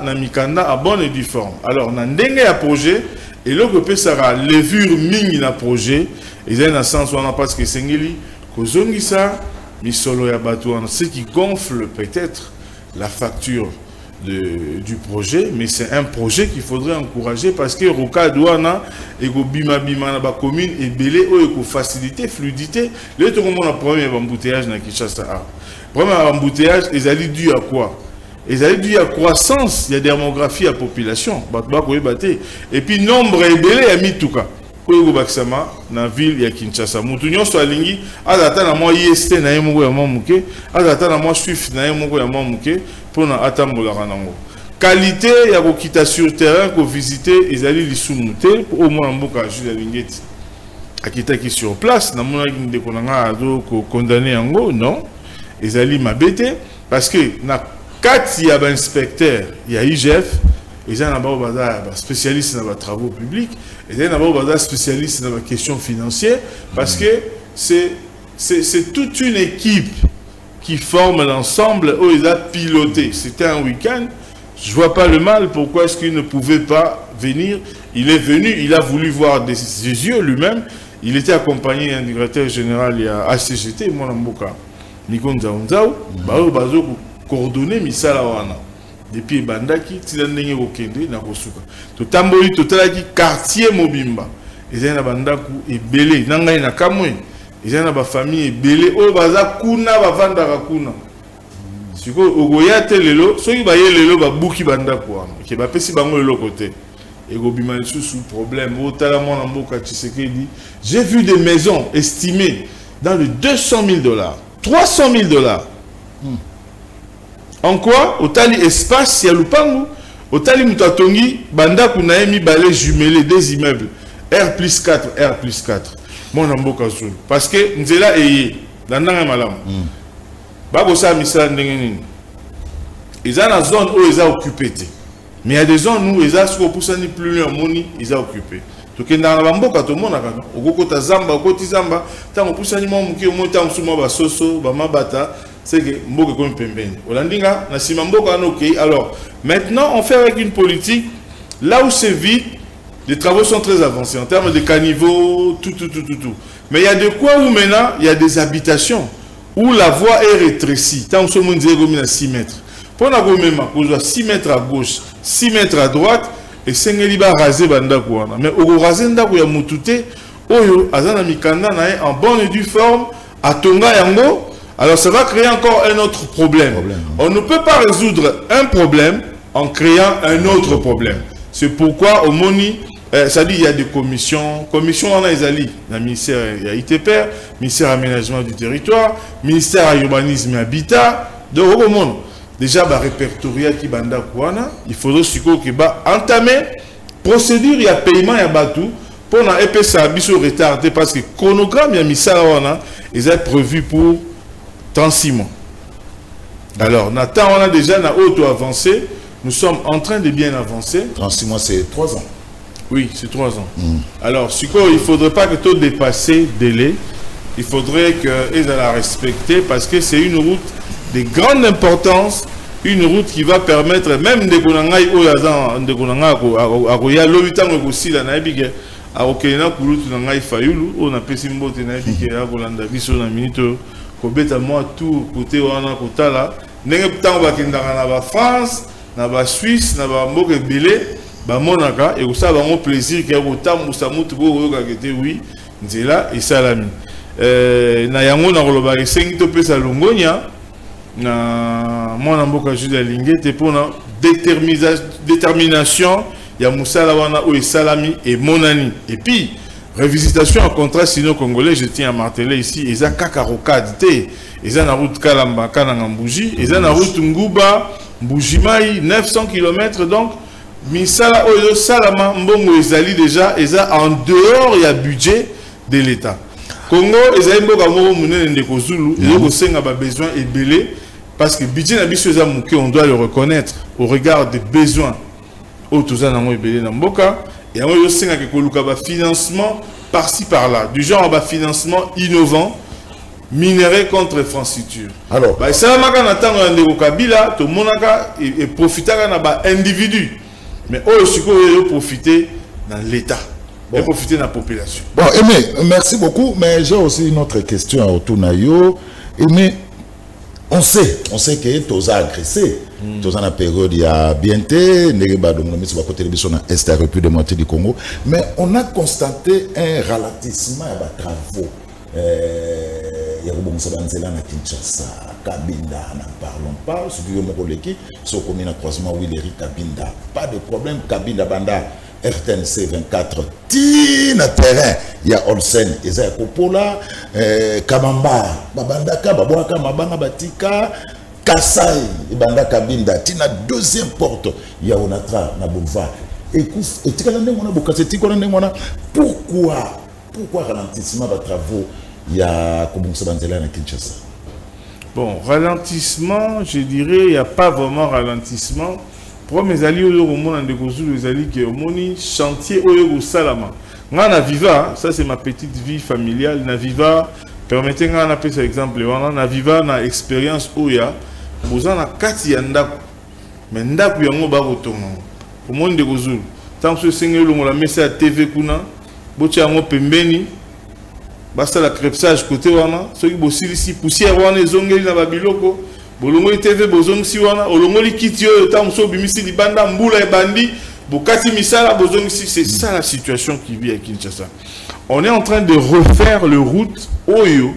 na mikanda a bonne et due forme. Alors na ndenge ya projet et le groupe sera levure mingi na projet et ça na sens on a parce que sengeli kozongisa misolo ya bato ce qui gonfle peut-être la facture du projet, mais c'est un projet qu'il faudrait encourager parce que Rocade wana et go bima na ba commune et belé o ko faciliter fluidité le to comme on a premier embouteillage na Kinshasa. Premier embouteillage ils allaient dû à quoi? Ils allaient dû à croissance, il y a démographie à population. Et puis nombre est belé à Mituka. Koyego Baksama, dans la ville de Kinshasa. Moutounion soit lingi, azata na moi IST na yemoko ya mamuke, azata na moi Swift na yemoko ya mamuke, pour na atambola ranango. Qualité, il y a quitter sur terrain, qu'on visiter, ils allaient les soumouter, au moins en boka Jules Alinguete. Akita qui sur place, na mona qui ndekonanga ado ko condamné yango, non. Ils allaient m'abêter, parce que na 4 il y a un inspecteur, il y a IGF, ils ont un spécialiste dans les travaux publics, ils ont un spécialiste dans les questions financières, parce que c'est toute une équipe qui forme l'ensemble où ils ont piloté. C'était un week-end, je ne vois pas le mal, pourquoi est-ce qu'il ne pouvait pas venir? Il est venu, il a voulu voir des yeux lui-même, il était accompagné d'un directeur général, il y a HCGT, moi Mboka, Nikon Zaounzao, coordonné misala wana depuis bandaki tilandenge kokende na kosuka to tamboli to talaki quartier mobimba ezana bandaku ebele nangai na kamwe ezana ba famille ebele oyo baza kuna bavandaka kuna siko ogoya te lelo soki baye lelo babuki bandaku wana ke bapesi bango lelo côté ekobima lisusu problème otala mwana mboka Tshisekedi j'ai vu des maisons estimées dans le 200 000 $, 300 000 $. En quoi? Au tali espace, il y a le pango. Au tali mutatongi, banda kunaemi balé jumelé des immeubles. R+4, R+4. Mon amboka zulu. Parce que nzela eye, dandanga malam. Babo sa misa ndengenini. Ils ont la zone où ils ont occupé. Mais il y a des zones où ils ont occupé plus loin, ils ont occupé. Donc dans la mboka tout le monde a okota zamba, okoti zamba, tant on pousse animaux muki monta msuma ba soso, ba mabata. C'est que Mboka comme Pembeni. Olandinga, Nasima Mboka ok. Alors, maintenant, on fait avec une politique, là où c'est vide, les travaux sont très avancés en termes de caniveaux, tout. Mais il y a de quoi où maintenant, il y a des habitations, où la voie est rétrécie. Tant que monde dit à 6 mètres. Pour la gomema, on doit 6 mètres à gauche, 6 mètres à droite, et 5 liba raser bandakouana. Mais au raser ndakou ya mutute, oyo, azana mikanda na en bonne et due forme, à Tonga yango. Alors ça va créer encore un autre problème. On ne peut pas résoudre un problème en créant un autre problème. C'est pourquoi au Moni, ça dit il y a des commissions. Commission on a Ezali, le ministère il y a ITPR, ministère aménagement du territoire, ministère urbanisme et habitat. Donc au monde, déjà bah répertorier qui banda kouana, il faudrait que bah entamer procédure il y a paiement il y a batou pour na épée ça biso retardé parce que chronogramme il y a mis ça là ils est prévu pour 36 mois. Alors Nathan on a déjà na auto avancé, nous sommes en train de bien avancer. 36 mois c'est 3 ans. Oui, c'est 3 ans. Alors, il ne faudrait pas que tout dépasse délai. Il faudrait qu'ils aient la respecter parce que c'est une route de grande importance, une route qui va permettre même de Konangai de Konanga à Roya l'habitant aussi la naïbique à Okena Kulu Tunangai Fayulu on a pesé mbote naïbique à Kolanda biso na minute kobeta moi tout côté wana kotala ndenge tant bakendaka na ba France na ba Suisse na ba mboka belé ba monaka et ça va mon plaisir que autant musamutu go kakete oui nzela et salami na yango na koloba esengi to pesa longonya na mwana mboka Jules Lingete pour na détermination ya musala wana o salami et monani et puis révisitation en contrat sino congolais je tiens à marteler ici eza kakarokade te eza na route Kalamba kana Mbuji eza na route Nguba Mbujimai 900 km donc misala oyo salama mbongo ezali déjà eza en dehors ya budget de l'état Congo ezali mboka moko munene ndeko Zulu yoko senga ba besoin ebele parce que budget na biso eza muke on doit le reconnaître au regard des besoins autoza na mo ebele na mboka et on senga ke koluka ba financement par-ci par-là du genre ba financement innovant minerai contre infrastructure. Alors ba salama kana tango ya ndeko Kabila to monaka et profitaka na ba individu. Mais aussi profiter dans l'État, et profiter de la population. Bon, Aimé, merci beaucoup, mais j'ai aussi une autre question autour de Nayo. Aimé, on sait que tu as agressé. Tu as la période il y a bientôt, Est République démocratique du Congo, mais on a constaté un ralentissement des travaux. Il y a Kinshasa, Kabinda, n'en parlons pas. Ce qui est ce commune à croisement Willery Kabinda. Pas de problème, Kabinda Banda, RTNC 24, Tina terrain. Il y a Olsen, Ezaïa Kopola, Kamamba, Babandaka, Babouaka, Mabanga Batika, Kassai, Banda Kabinda, Tina deuxième porte. Il y a Onatra, na boulevard. Et pourquoi ralentissement des travaux? Il y a Kinshasa. Bon, ralentissement, je dirais, il n'y a pas vraiment ralentissement. Pour mes alliés, les alliés qui ont chantier au Salama. Na Viva, ça c'est ma petite vie familiale. Na Viva, permettez-moi d'appeler cet exemple. Na Viva, na expérience Oya, vous en avez 4 yanda. Mais ndaku yango ba kotonga. Au monde de Gozul. Tant que ce on la met à TV kuna, botia yango pembeni. Basta la crépsage côté wana ceux qui bossent ici poussière wana ezongeli na babiloko bolongoli TV bozongisi wana olongoli kiti oyo tamso bimisi libanda mbula ebandi bokati misala bozongisi. C'est ça la situation qui vit à Kinshasa. On est en train de refaire le route oyo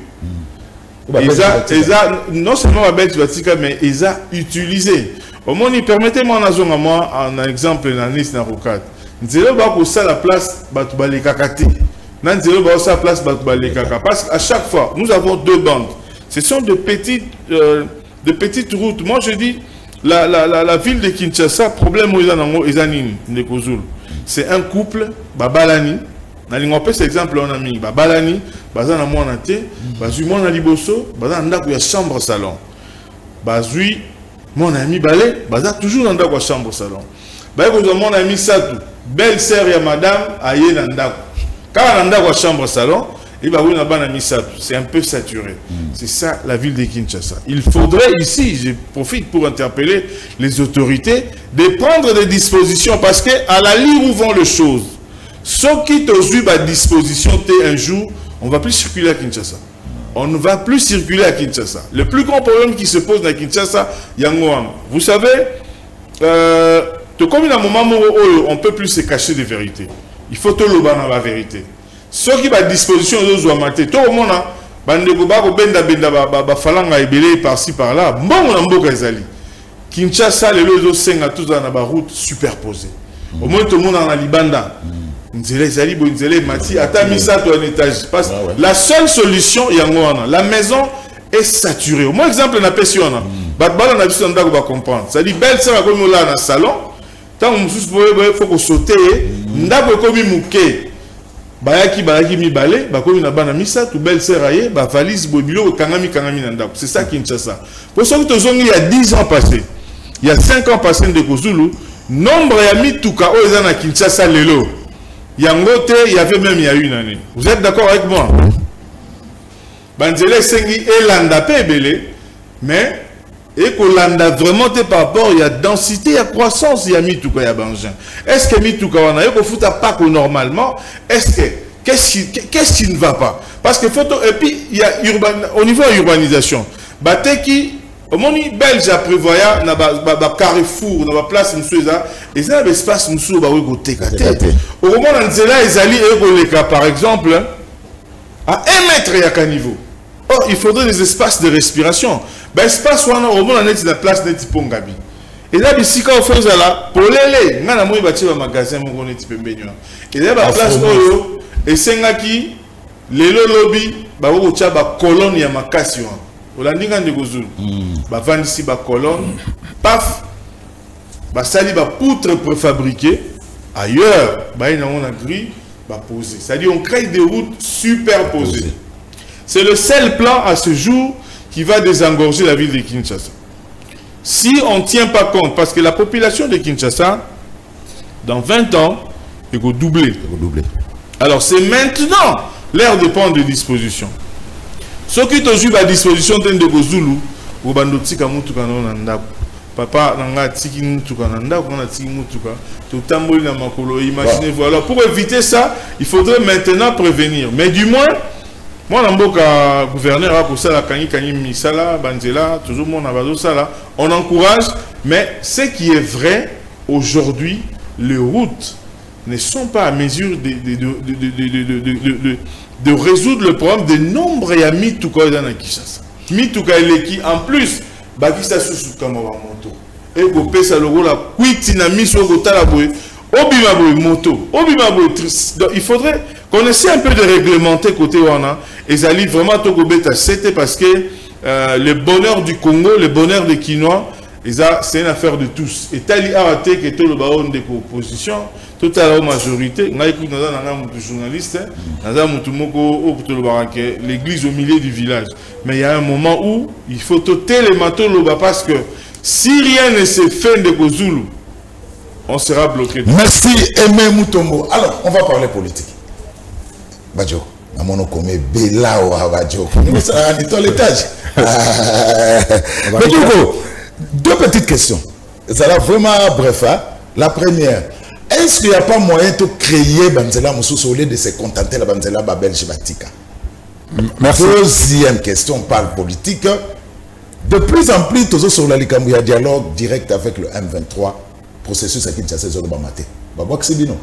non seulement la bête vatika mais ils a utilisé au moins permettez-moi en moi un exemple na Nice na Rocade nzelo ba ko ça la place batu balekakati. Place parce qu'à chaque fois, nous avons 2 bandes. Ce sont de petites routes. Moi, je dis, la ville de Kinshasa, problème c'est un couple, Babalani. On peut cet exemple, on a mis Babalani, Bazana Moanate, Bazui Mona Liboso, Bazana Ndako ya chambre salon. Bazui, mon ami Balé, Bazana toujours dans la chambre salon. Bazui, mon ami Satou, belle sœur ya madame, Aye Nandako. Quand on a la chambre salon, c'est un peu saturé. C'est ça la ville de Kinshasa. Il faudrait ici, je profite pour interpeller les autorités, de prendre des dispositions parce qu'à la ligne où vont les choses, ceux qui ont à disposition un jour, on ne va plus circuler à Kinshasa. On ne va plus circuler à Kinshasa. Le plus grand problème qui se pose à Kinshasa, Yangoam. Vous savez, comme il y a un moment où on ne peut plus se cacher des vérités. Il faut tout le monde dans la vérité. Ceux qui ont à disposition de mater, tout le monde a falanga ebele par-ci par-là. Bon, on a Kinshasa, les lois sont tous dans la route superposée. Au moins tout le monde en a libanda. Nzele zali bo nzele mati ata misa to un étage. Parce la seule solution yango la maison est saturée. Au moins exemple na pession na. Batbala na biso ndako ba comprendre. Ça dit belle sœur comme là na salon. Tant on sous faut ko sauter ndako comme muke. Bayaki mi balé, ba comme na bana misa tout belle sœur aye, ba valise bobilo kangami na ndako. C'est ça Kinshasa. Pour ça que tozongi il y a 10 ans passés. Il y a 5 ans passés de Kozulu, nombre ya mituka o ezana Kinshasa lelo. Yangote, il y avait même il y a une année. Vous êtes d'accord avec moi? Banzele sengi elanda pe belé, mais et Kolanda vraiment par rapport il y a densité, il y a croissance, il y a mituka ya bangin. Est-ce que mituka wana yo ko futa pas normalement? Est-ce que qu'est-ce qui ne va pas? Parce que photo et puis il y a au niveau urbanisation. Bateki au moni belge a prévoyé na ba carrefour na ba place msuza et ça l'espace msuza ba ko tekate. Au moment dans nzela ezali ekoleka par exemple à 1 mètre ya caniveau. Or il faudrait des espaces de respiration. Ben espace wana au moment net la place net pongabi. Et là bisika au fond là pour lele ngana moi bati ba magasin mo net pembenyo. Et là ba place oyo et sengaki lelo lobby ba ko tia ba colonne ya makasi wana. Olandinga ndegozulu ba vandisi ba colonne paf ba sali ba poutre préfabriquées ailleurs ba ina on a gris ba poser, c'est-à-dire on crée des routes superposées. C'est le seul plan à ce jour qui va désengorger la ville de Kinshasa. Si on ne tient pas compte, parce que la population de Kinshasa dans 20 ans elle va doubler. Alors c'est maintenant l'ère de prendre des dispositions. Ce qui est à disposition de Kozulu, ou bandotika mutuka nanda, papa nanga tiki mutuka nanda, ou na tiki mutuka, tout tamboli na makolo. Imaginez-vous. Alors pour éviter ça, il faudrait maintenant prévenir. Mais du moins, moi n'amboka gouverneur pour ça la kanyi misala banzela, toujours mon abazo ça là, on encourage. Mais ce qui est vrai aujourd'hui, les routes ne sont pas à mesure de résoudre le problème de nombre et à mituka dans la Kinshasa. Mituka eleki en plus, bakisa susu kama wa moto. Et ko pesa logo la kuiti na miso ko tala boy, obima boy moto, obima boy triste. Donc il faudrait qu'on essaie un peu de réglementer côté wana et ça livre vraiment to beta c'était parce que le bonheur du Congo, le bonheur des Kinois, c'est une affaire de tous. Et tali arate que tout le baron de opposition, tout à la majorité, on a écouté dans journaliste, l'église au milieu du village. Mais il y a un moment où il faut toter les manteaux parce que si rien ne se fait de Kozulu, on sera bloqué. Merci Aimé Mutombo. Alors, on va parler politique. Badjo, à mon nom, Bella ou Badjo. Ça a dit l'étage. Deux petites questions. Ça va vraiment bref. Hein? La première, est-ce qu'il n'y a pas moyen de créer Banzela Moussou au lieu de se contenter de la Banzela Babel Chibatika? Merci. Deuxième question, on parle politique. De plus en plus, toujours sur la Likamou, il y a un dialogue direct avec le M23. Processus à Kinshasa, Zolobamate. Babouak Sibino.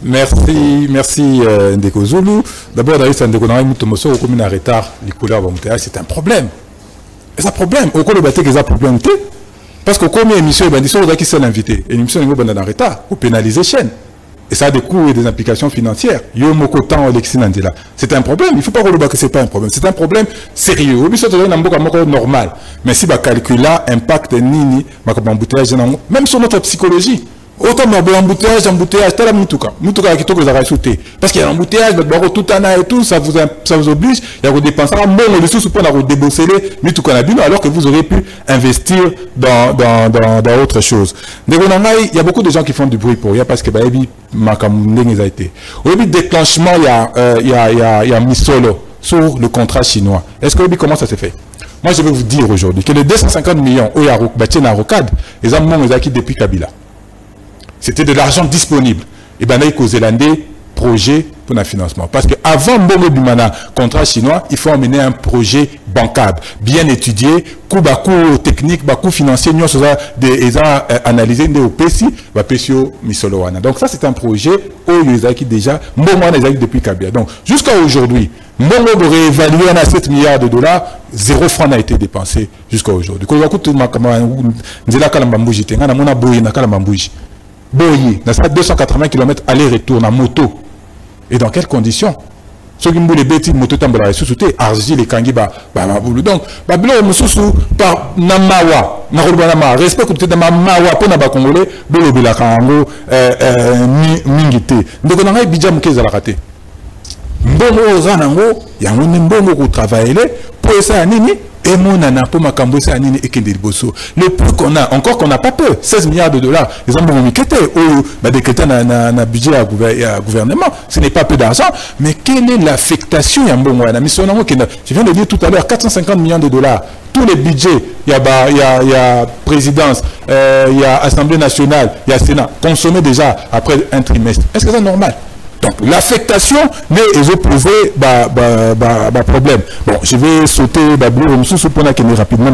Merci Ndeko Zulu. D'abord, d'ailleurs, Ndeko Naraï Moutomoso, au commune en retard, les couleurs Bamoutéa, c'est un problème. C'est un problème. Au cours de bataille, c'est un problème. Parce que comme l'émission est bandit, on qui s'est invité. Et l'émission est en retard pour pénaliser chaîne. Et ça a des coûts et des implications financières. C'est un problème. Il ne faut pas que ce n'est pas un problème. C'est un problème sérieux. Normal. Mais si on calcule l'impact nini, même sur notre psychologie. Autant embouteillage, tel Moutuka qui toque les sauter. Parce qu'il y a un embouteillage, tout et tout, ça vous oblige, il y a des dépenses. Bon, les sous pour débosser Moutuka alors que vous aurez pu investir dans autre chose. Il y a beaucoup de gens qui font du bruit pour rien parce que a été. Au début déclenchement, il y a mis solo sur le contrat chinois. Est-ce que comment ça s'est fait? Moi, je vais vous dire aujourd'hui que les 250 millions, au Yarok, Batiena Rocade, les hommes ont acquis depuis Kabila. C'était de l'argent disponible. Et bien là, il y a des projets pour le financement. Parce qu'avant Mbongo Bimana, contrat chinois, il faut emmener un projet bancable, bien étudié, coût technique, coût financier, nous avons analysé des OPC, Misolowana. Donc ça, c'est un projet où ils ont déjà, Mbongo les a depuis Kabila. Donc jusqu'à aujourd'hui, Mbongo de réévaluer à 7 milliards de dollars, 0 franc n'a été dépensé jusqu'à aujourd'hui. boye, dans ça 280 km aller-retour en moto. Et dans quelles conditions? Ceux qui ont les bêtises, moto tambola, sous-souté, argile et kangi, boulou. Donc, bilo, moussou, par namawa, narobana, respect que tu es dans ma mawa, pour n'aba congolais, bolo bila kango, mingité. Donc, on a un bidja mouké à la raté. Mbongo ozanango, yango ni mbongo ko travailler, pour ça, nini, et mon ana, pour ma cambo, ça, nini, et kende bosso. Le plus qu'on a, encore qu'on n'a pas peur, 16 milliards de dollars, les hommes ont miqueté, ou, décrété na budget à gouvernement, ce n'est pas peu d'argent, mais quelle est l'affectation, yambongo, je viens de dire tout à l'heure, 450 millions de dollars, tous les budgets, il y a présidence, il y a Assemblée nationale, il y a Sénat, consommés déjà après un trimestre. Est-ce que c'est normal? Donc, l'affectation n'est opposée problème. Bon, je vais sauter rapidement.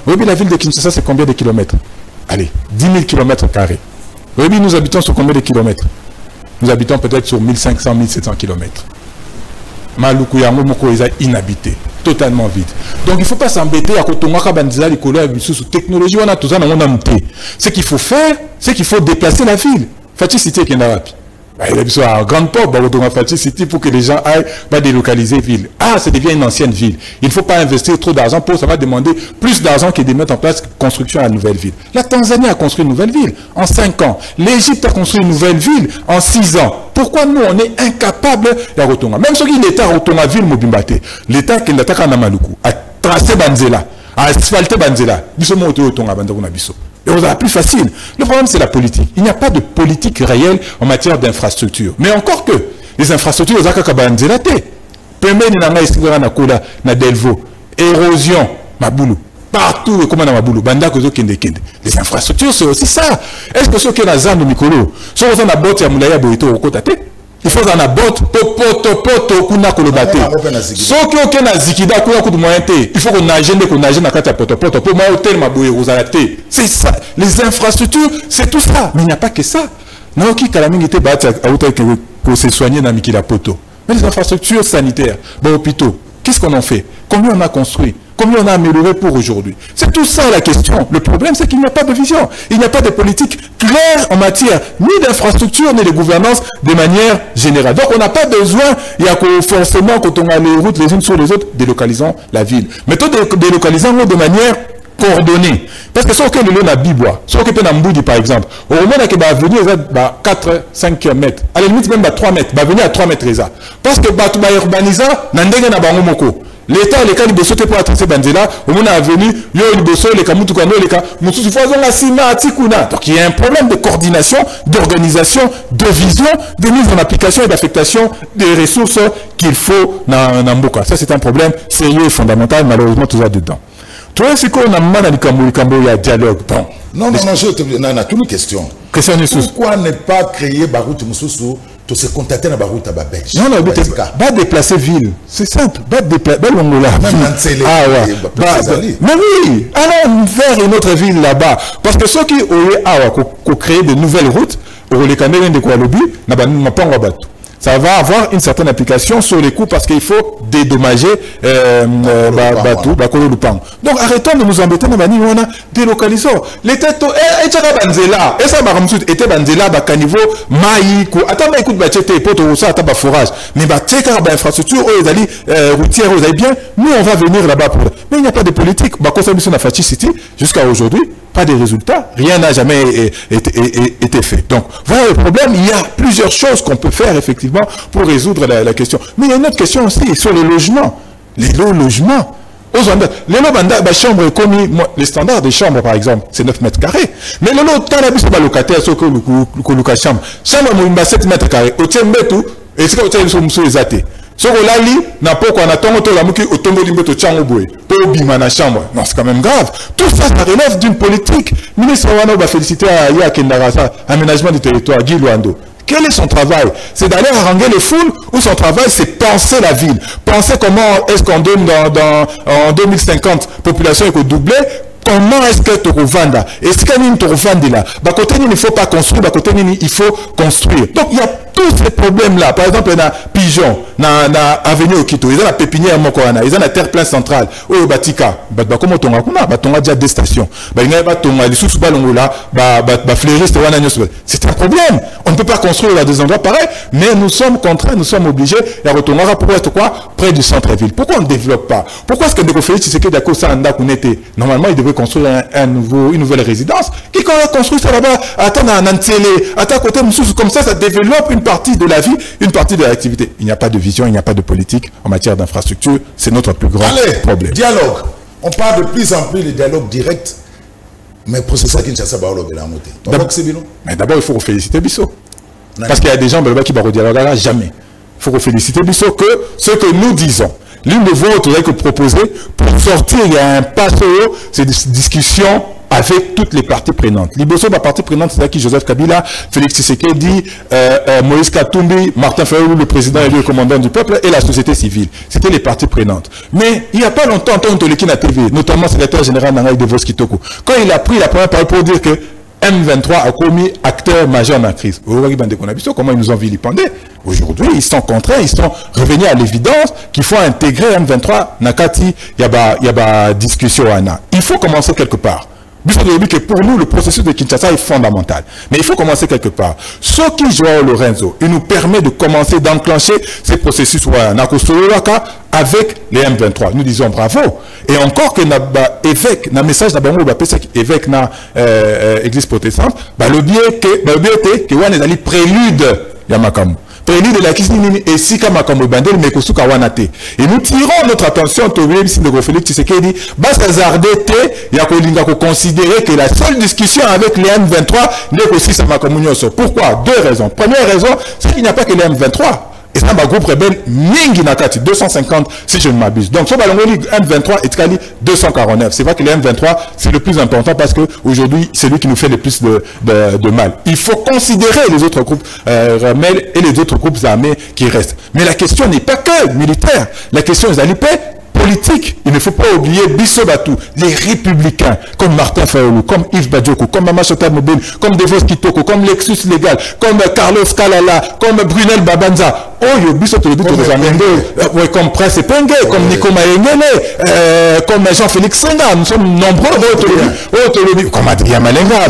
Oui, la ville de Kinshasa, c'est combien de kilomètres? Allez, 10 000 kilomètres carrés. Oui, nous habitons sur combien de kilomètres? Nous habitons peut-être sur 1500, 1700 kilomètres. Maluku yango moko est inhabité, totalement vide. Donc il ne faut pas s'embêter à kotonga bandisa les couleurs sous technologie on a tout ça dans mon amté. Ce qu'il faut faire, c'est qu'il faut déplacer la ville. Fati cité qui est rapi. Il y a un grand port pour que les gens aillent délocaliser la ville. Ah, ça devient une ancienne ville. Il ne faut pas investir trop d'argent pour ça va demander plus d'argent que de mettre en place construction à une nouvelle ville. La Tanzanie a construit une nouvelle ville en 5 ans. L'Égypte a construit une nouvelle ville en 6 ans. Pourquoi nous, on est incapable de retourner? Même si l'État retourne à la ville Mobimbate, l'État qui est à Namaluku a tracé Banzela, a asphalté Banzela. Et on a plus facile. Le problème, c'est la politique. Il n'y a pas de politique réelle en matière d'infrastructure. Mais encore que, les infrastructures, érosion, maboulou. Partout, comme on a maboulou, les infrastructures, c'est aussi ça. Est-ce que ceux qui ont la zone de Mikolo, ceux qui ont la botte à Moulaya Boito au côté, il faut en botte, poto, kuna kolobate. Ceux qui ont la zikida, kuna kudumoyente, il faut qu'on nage na kata poto, pour moi, hôtel, ma bouée, rosalaté. C'est ça. Les infrastructures, c'est tout ça. Mais il n'y a pas que ça. Naoki Kalaming était battu à hauteur que se soigner dans Mikila Poto. Mais les infrastructures sanitaires, les hôpitaux, qu'est-ce qu'on en fait? Combien on a construit? Combien on a amélioré pour aujourd'hui? C'est tout ça la question. Le problème, c'est qu'il n'y a pas de vision. Il n'y a pas de politique claire en matière ni d'infrastructure, ni de gouvernance de manière générale. Donc, on n'a pas besoin, il y a forcément, quand on a les routes les unes sur les autres, délocalisons la ville. Mettons délocalisons de manière coordonnée. Parce que si on a le Bibois, si on a Mboudi par exemple, au moment où on va venir à 4-5 mètres, à la limite même à 3 mètres, va venir à 3 mètres. Parce que tu vas urbaniser, l'État, les cas de sauter pour attraper Banzela, au moment où on est venu, les cas Moutoukano, les cas donc il y a un problème de coordination, d'organisation, de vision, de mise en application et d'affectation des ressources qu'il faut dans Mboka. Ça, c'est un problème sérieux et fondamental, malheureusement, tout ça dedans. Toi, c'est qu'on a mal à il y a dialogue. Bon. Non, j'ai une question. Pourquoi ne pas créer Barout Moussoussou pour se contacter dans Barout à Babelge? Non, va déplacer ville. C'est simple. Va déplacer. Mais oui, allons vers une autre ville là-bas. Parce que ceux qui auraient créé de nouvelles routes, les Canadiens de Koualobi, n'a pas en battu. Ça va avoir une certaine application sur les coûts parce qu'il faut dédommager Bakolo Lupang. Donc arrêtons de nous embêter dans Bani, on a délocalisons. L'État et Banzela, et ça était Banzela, Bakanivo, Maïko, attends, écoute, Bachete, Poto, ça, Taba forage. Mais Bacheka, infrastructure, routière, vous avez bien, nous on va venir là-bas pour. Mais il n'y a pas de politique. Bakosa Mission Fachi City, jusqu'à aujourd'hui, pas de résultats, rien n'a jamais été fait. Donc voilà le problème, il y a plusieurs choses qu'on peut faire effectivement pour résoudre la question. Mais il y a une autre question aussi sur le logement. Les logements. Les chambres commis, les standards des chambres par exemple, c'est 9 mètres carrés. Mais le lot, t'as locataire, sur le chambre. Chambre, 7 mètres carrés. Au tien betou, et c'est quand tu es les athées. Ce qu'on a dit, n'a pas qu'on attend la mouki au tombeau limbeto tchangoboué, pour bima na chambre. Non, c'est quand même grave. Tout ça, ça relève d'une politique. Ministre Wano va féliciter à Aya Kendarasa, aménagement du territoire, Guy Luando. Quel est son travail? C'est d'aller haranguer les foules ou son travail, c'est penser la ville. Penser comment est-ce qu'on donne en 2050, population est doublée. Comment est-ce que tu revends? Est-ce qu'il y a une revendre là? Il ne faut pas construire, il faut construire. Donc il y a tous ces problèmes-là. Par exemple, il y a Pigeon. na avenue Okito, ils ont la pépinière Mokoana, ils ont la terre plein centrale. Oh Batika, comment tonga kuna, tonga déjà des stations. Ba inga ba tonga les sous balongola, ba fleuriste wana nyos. C'est un problème. On ne peut pas construire à des endroits pareils, mais nous sommes contraints, nous sommes obligés de retourner pour être quoi près du centre-ville. Pourquoi on ne développe pas? Pourquoi est-ce que Ndeko Félix Tshisekedi Dako Sanda Kunete, normalement il devrait construire une nouvelle résidence? Qui a construit ça là-bas? Attends, à côté, comme ça développe une partie de la vie, une partie de l'activité. Il n'y a pas de vision, il n'y a pas de politique en matière d'infrastructure. C'est notre plus grand problème. Dialogue. On parle de plus en plus de dialogue direct, mais pour ça, Kinshasa va le mais d'abord, il faut féliciter Bissot. Parce qu'il y a des gens qui vont dialoguer jamais. Il faut féliciter Bissot que ce que nous disons, l'une de vos autres que proposer pour sortir, il y a un passe haut, c'est des discussions avec toutes les parties prenantes. Liboso, la partie prenante, c'est qui Joseph Kabila, Félix Tshisekedi, Moïse Katumbi, Martin Fayulu, le président et le commandant du peuple, et la société civile. C'était les parties prenantes. Mais il n'y a pas longtemps, Antoine Toleki na TV, notamment le secrétaire général Nangaï de Voskitoko, quand il a pris la première parole pour dire que M23 a commis acteur majeur dans la crise. Comment ils nous ont vilipendé? Aujourd'hui, ils sont contraints, ils sont revenus à l'évidence qu'il faut intégrer M23. Nakati, il y a discussion. Il faut commencer quelque part. Que pour nous, le processus de Kinshasa est fondamental. Mais il faut commencer quelque part. Ce qui, Joao Lorenzo, il nous permet de commencer, d'enclencher ces processus avec les M23. Nous disons bravo. Et encore que évêque, na message d'Abango, évêque na église protestante, le biais que on est allé prélude Yamakamu. Prélude de la Kisini et Sika Makambo Bandel Mekosuka Wanate. Et nous tirons notre attention au Félix Tshisekedi, Bassazardete, Yakolinga ko considérer que la seule discussion avec les M23 n'est qu'aussi sa Makamunyoso. Pourquoi? Deux raisons. Première raison, c'est qu'il n'y a pas que les M23. Et ça, ma groupe rebelle, Mingi Nakati, 250, si je ne m'abuse. Donc, sur Balongoli, M23 et Tkali, 249. C'est vrai que les M23, c'est le plus important parce qu'aujourd'hui, c'est lui qui nous fait le plus de mal. Il faut considérer les autres groupes rebelles et les autres groupes armés qui restent. Mais la question n'est pas que militaire. La question est d'Alipé, politique. Il ne faut pas oublier Bissobatou, les républicains, comme Martin Fayulu, comme Yves Badjoko, comme Mama Chota Mobile, comme Devos Kitoko, comme Lexus Légal, comme Carlos Kalala, comme Brunel Babanza. Oh, yo, Bissobatou, comme Prince Penge, comme Nico Maengele, comme Jean-Félix Senga. Nous sommes nombreux, comme Adrien Malenga,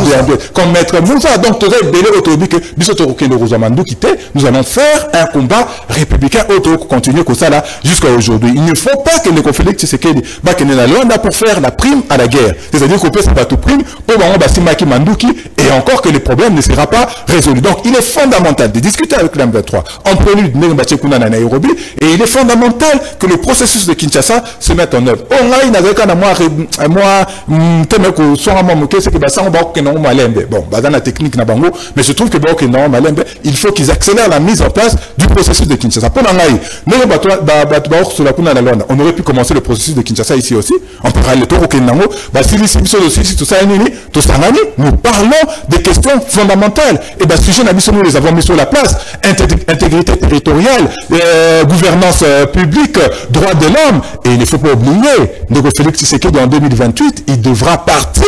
comme Maître Moussa. Donc, tu aurais belé autobi que Bissobatou Kendo Rosamandou quitté. Nous allons faire un combat républicain auto continuer comme ça là jusqu'à aujourd'hui. Il ne faut pas que le conflit Tshisekedi va que la Luanda pour faire la prime à la guerre. C'est-à-dire qu'on peut se battre prime pour Bassimaki Mandouki et encore que le problème ne sera pas résolu. Donc, il est fondamental de discuter avec l'M23 en prélude Nairobi et il est fondamental que le processus de Kinshasa se mette en œuvre. On a une technique mais je trouve que il faut qu'ils accélèrent la mise en place du processus de Kinshasa. On aurait pu commencer le processus de Kinshasa ici aussi. On peut parler de tout nous parlons des questions fondamentales. Et sujet nous les avons mis sur la place. Intégrité territoriale, gouvernance publique, droits de l'homme. Et il ne faut pas oublier, Ndeko Félix Tshisekedi en 2028, il devra partir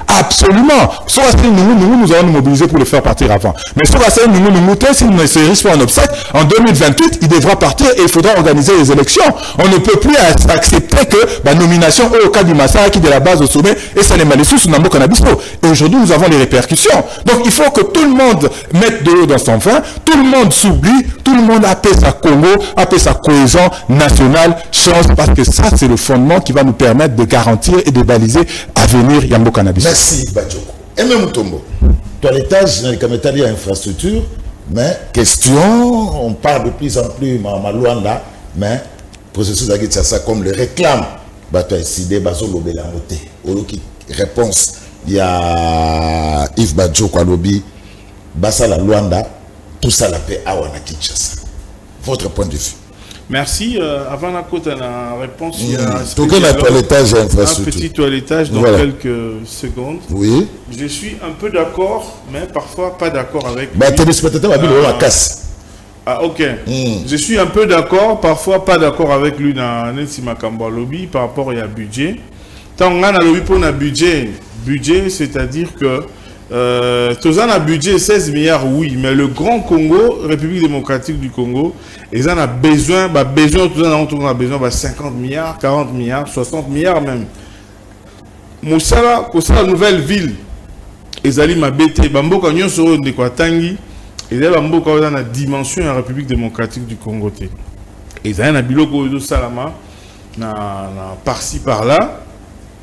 absolument. Soit nous allons nous mobiliser pour le faire partir avant. Mais soit s'il ne se risque pas un obstacle, en 2028, il devra partir et il faudra organiser les élections. On ne peut plus accepter que la nomination au cas du massacre qui de la base au sommet et ça les malissous sous Nambo Canabiso. Et aujourd'hui, nous avons les répercussions. Donc, il faut que tout le monde mette de l'eau dans son vin, tout le monde s'oublie, tout le monde appelle sa Congo, appelle sa cohésion nationale, change, parce que ça, c'est le fondement qui va nous permettre de garantir et de baliser à venir Yambo Canabiso. Merci, Badjoko. Et même Mutombo, toilettage dans les camétaliers infrastructure, mais question, on parle de plus en plus, Luanda, mais processus d'Agitchassa comme le réclame, Bato Eside, Bazo Lobelangote, Oloki, réponse, il y a Yves Badjoko Alobi, Bassa la Luanda, tout ça la paix à Kinshasa. Votre point de vue. Merci. Avant la côte, la réponse, il y a un petit toilettage dans quelques secondes. Oui. Je suis un peu d'accord, mais parfois pas d'accord avec ah, ok. Je suis un peu d'accord, parfois pas d'accord avec lui dans Nancy Makambo Lobby par rapport à budget. Tant on a lobby pour un budget, c'est-à-dire que Tous un budget 16 milliards, oui, mais le Grand Congo, République démocratique du Congo, ils en ont besoin, tous on a besoin de 50 milliards, 40 milliards, 60 milliards même. Moussala, la nouvelle ville, ils allaient m'abêter, Bambo Kanyon sur de Kwatangi, ils allaient Bambo dans la dimension de la République démocratique du Congo. Ils allaient Biloko de Salama, par-ci par-là,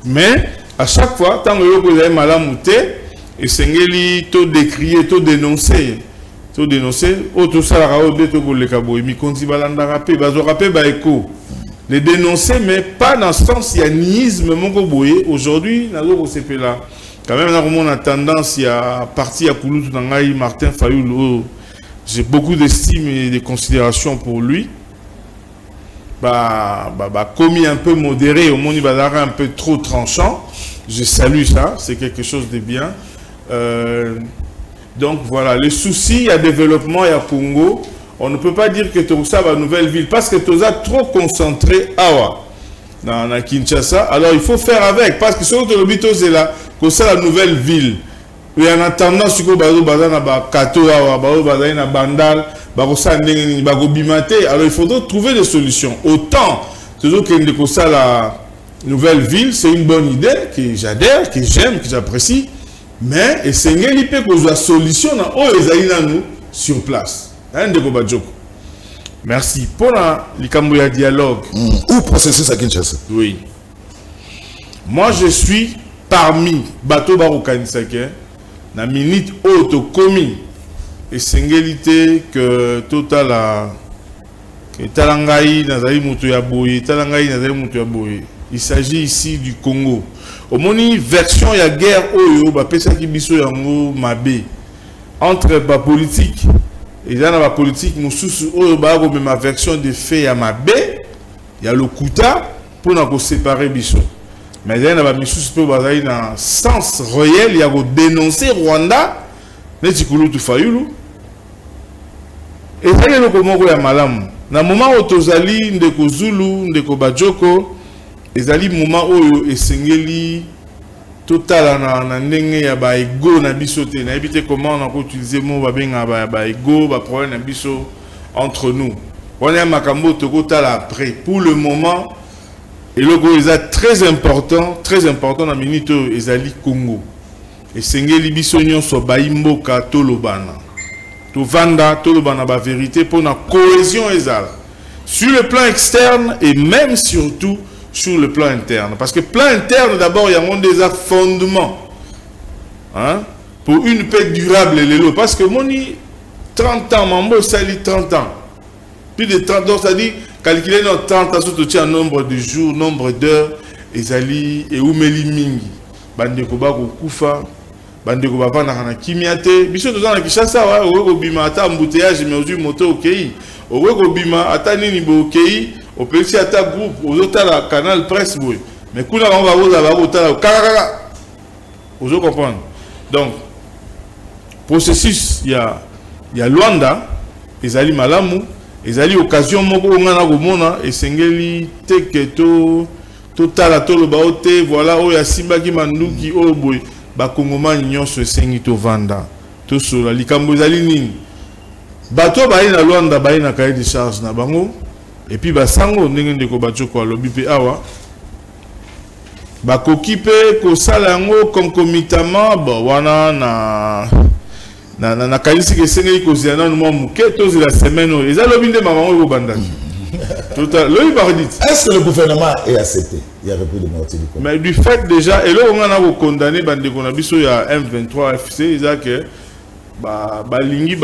mais à chaque fois, tant que vous avez mal à monter, et Sengeli, tout décrier, tout dénoncer, tout ça, les dénoncer, mais pas dans ce sens, il y a niisme, aujourd'hui, quand même, on a tendance, il y a parti à Kouloutou, Martin Fayoul, j'ai beaucoup d'estime et de considération pour lui. Commis un peu modéré, au monde, il va un peu trop tranchant. Je salue ça, c'est quelque chose de bien. Donc voilà, les soucis, il y a développement, il y a Congo. On ne peut pas dire que Tosa va nouvelle ville parce que Tosa trop concentré dans Kinshasa. Alors il faut faire avec parce que sur le bito c'est là que c'est la nouvelle ville. Et en attendant, ce que Bazo Bazana ba Kato Bazo Bazana Bandal, Barosa Ndeng Bagobimate. Alors il faudra trouver des solutions. Autant toujours que la nouvelle ville, c'est une bonne idée que j'adhère, que j'aime, que j'apprécie. Mais et c'est une la solution nous sur place. Merci pour le dialogue. Où processus à Kinshasa? Oui. Moi je suis parmi Bato Barokanisake, na minute auto commis et singélité que total a que Talangaï Nazari Mutuyaboye, Talangaï Nazari Mutuyaboye. Il s'agit ici du Congo. Au moni version ya guerre oyo ba pesa ki biso yango mabe entre ba politique et dans la politique mususu oyo ba ko ma version de fait ya mabe ya lokuta pour na ko séparer biso. Mais dans la misusu pe bazali na sens réel ya ko dénoncer Rwanda neti Kouloutou Fayulu. Et ça le komoko ya malamu. Na moment où tozali ndeko Zulu ndeko Bajoko ezali moment oyo esengeli total na ndenge ya ba ego na biso te na ebite comment on a utilisé mot ba benga ba ego ba problème na biso entre nous on a makambo tokotala après pour le moment et le go est très important na minute ezali Congo esengeli biso nyonso ba imboka tolobana to vanda tolobana ba vérité pour na cohésion ezala sur le plan externe et même surtout sur le plan interne. Parce que plan interne, d'abord, il y a des fondements pour une paix durable. Parce que mon 30 ans, Mambo, ça dit 30 ans. Plus de 30 ans, ça dit calculer notre 30 ans, surtout un nombre de jours, nombre d'heures, et Zali, et Oumeli Mingi. Bandeko Bako Koufa, Bandeko Baba Nakana Kimiate. Biso, nous avons Kishasa, Owego Bima, Ata embouteillage, mais aussi moto au Kei. Owego Bima, Ata Ninibo au Kei. Au petit attaque groupe, aux autres la canal presse, mais quand on va vous vous comprenez. Donc, processus, il y a Luanda, ils allaient malamu, ils allaient occasion moko ngana gomona et sengeli teketo total à tolo baote voilà o ya simba ki manduki o boy ba kongoma nyonso sengi to vanda to sola likambo zali nini bato ba ina Luanda ba ina cahier de charge na bango. Et puis, Sango, Ndeko Bachoko, Lobipe Awa, Bakokipe, Kosalango, concomitamment, wana na Kalisi que Sénégal, Kosiana, nous m'ont la semaine, ils ont l'obligé de maman au bandage. Est-ce que le gouvernement est accepté? Il y a repris de mortier du Congo. Mais du fait déjà, et là, on a condamné Bandeko Nabiso, il y a M23 FC, ils ont que, Balingi,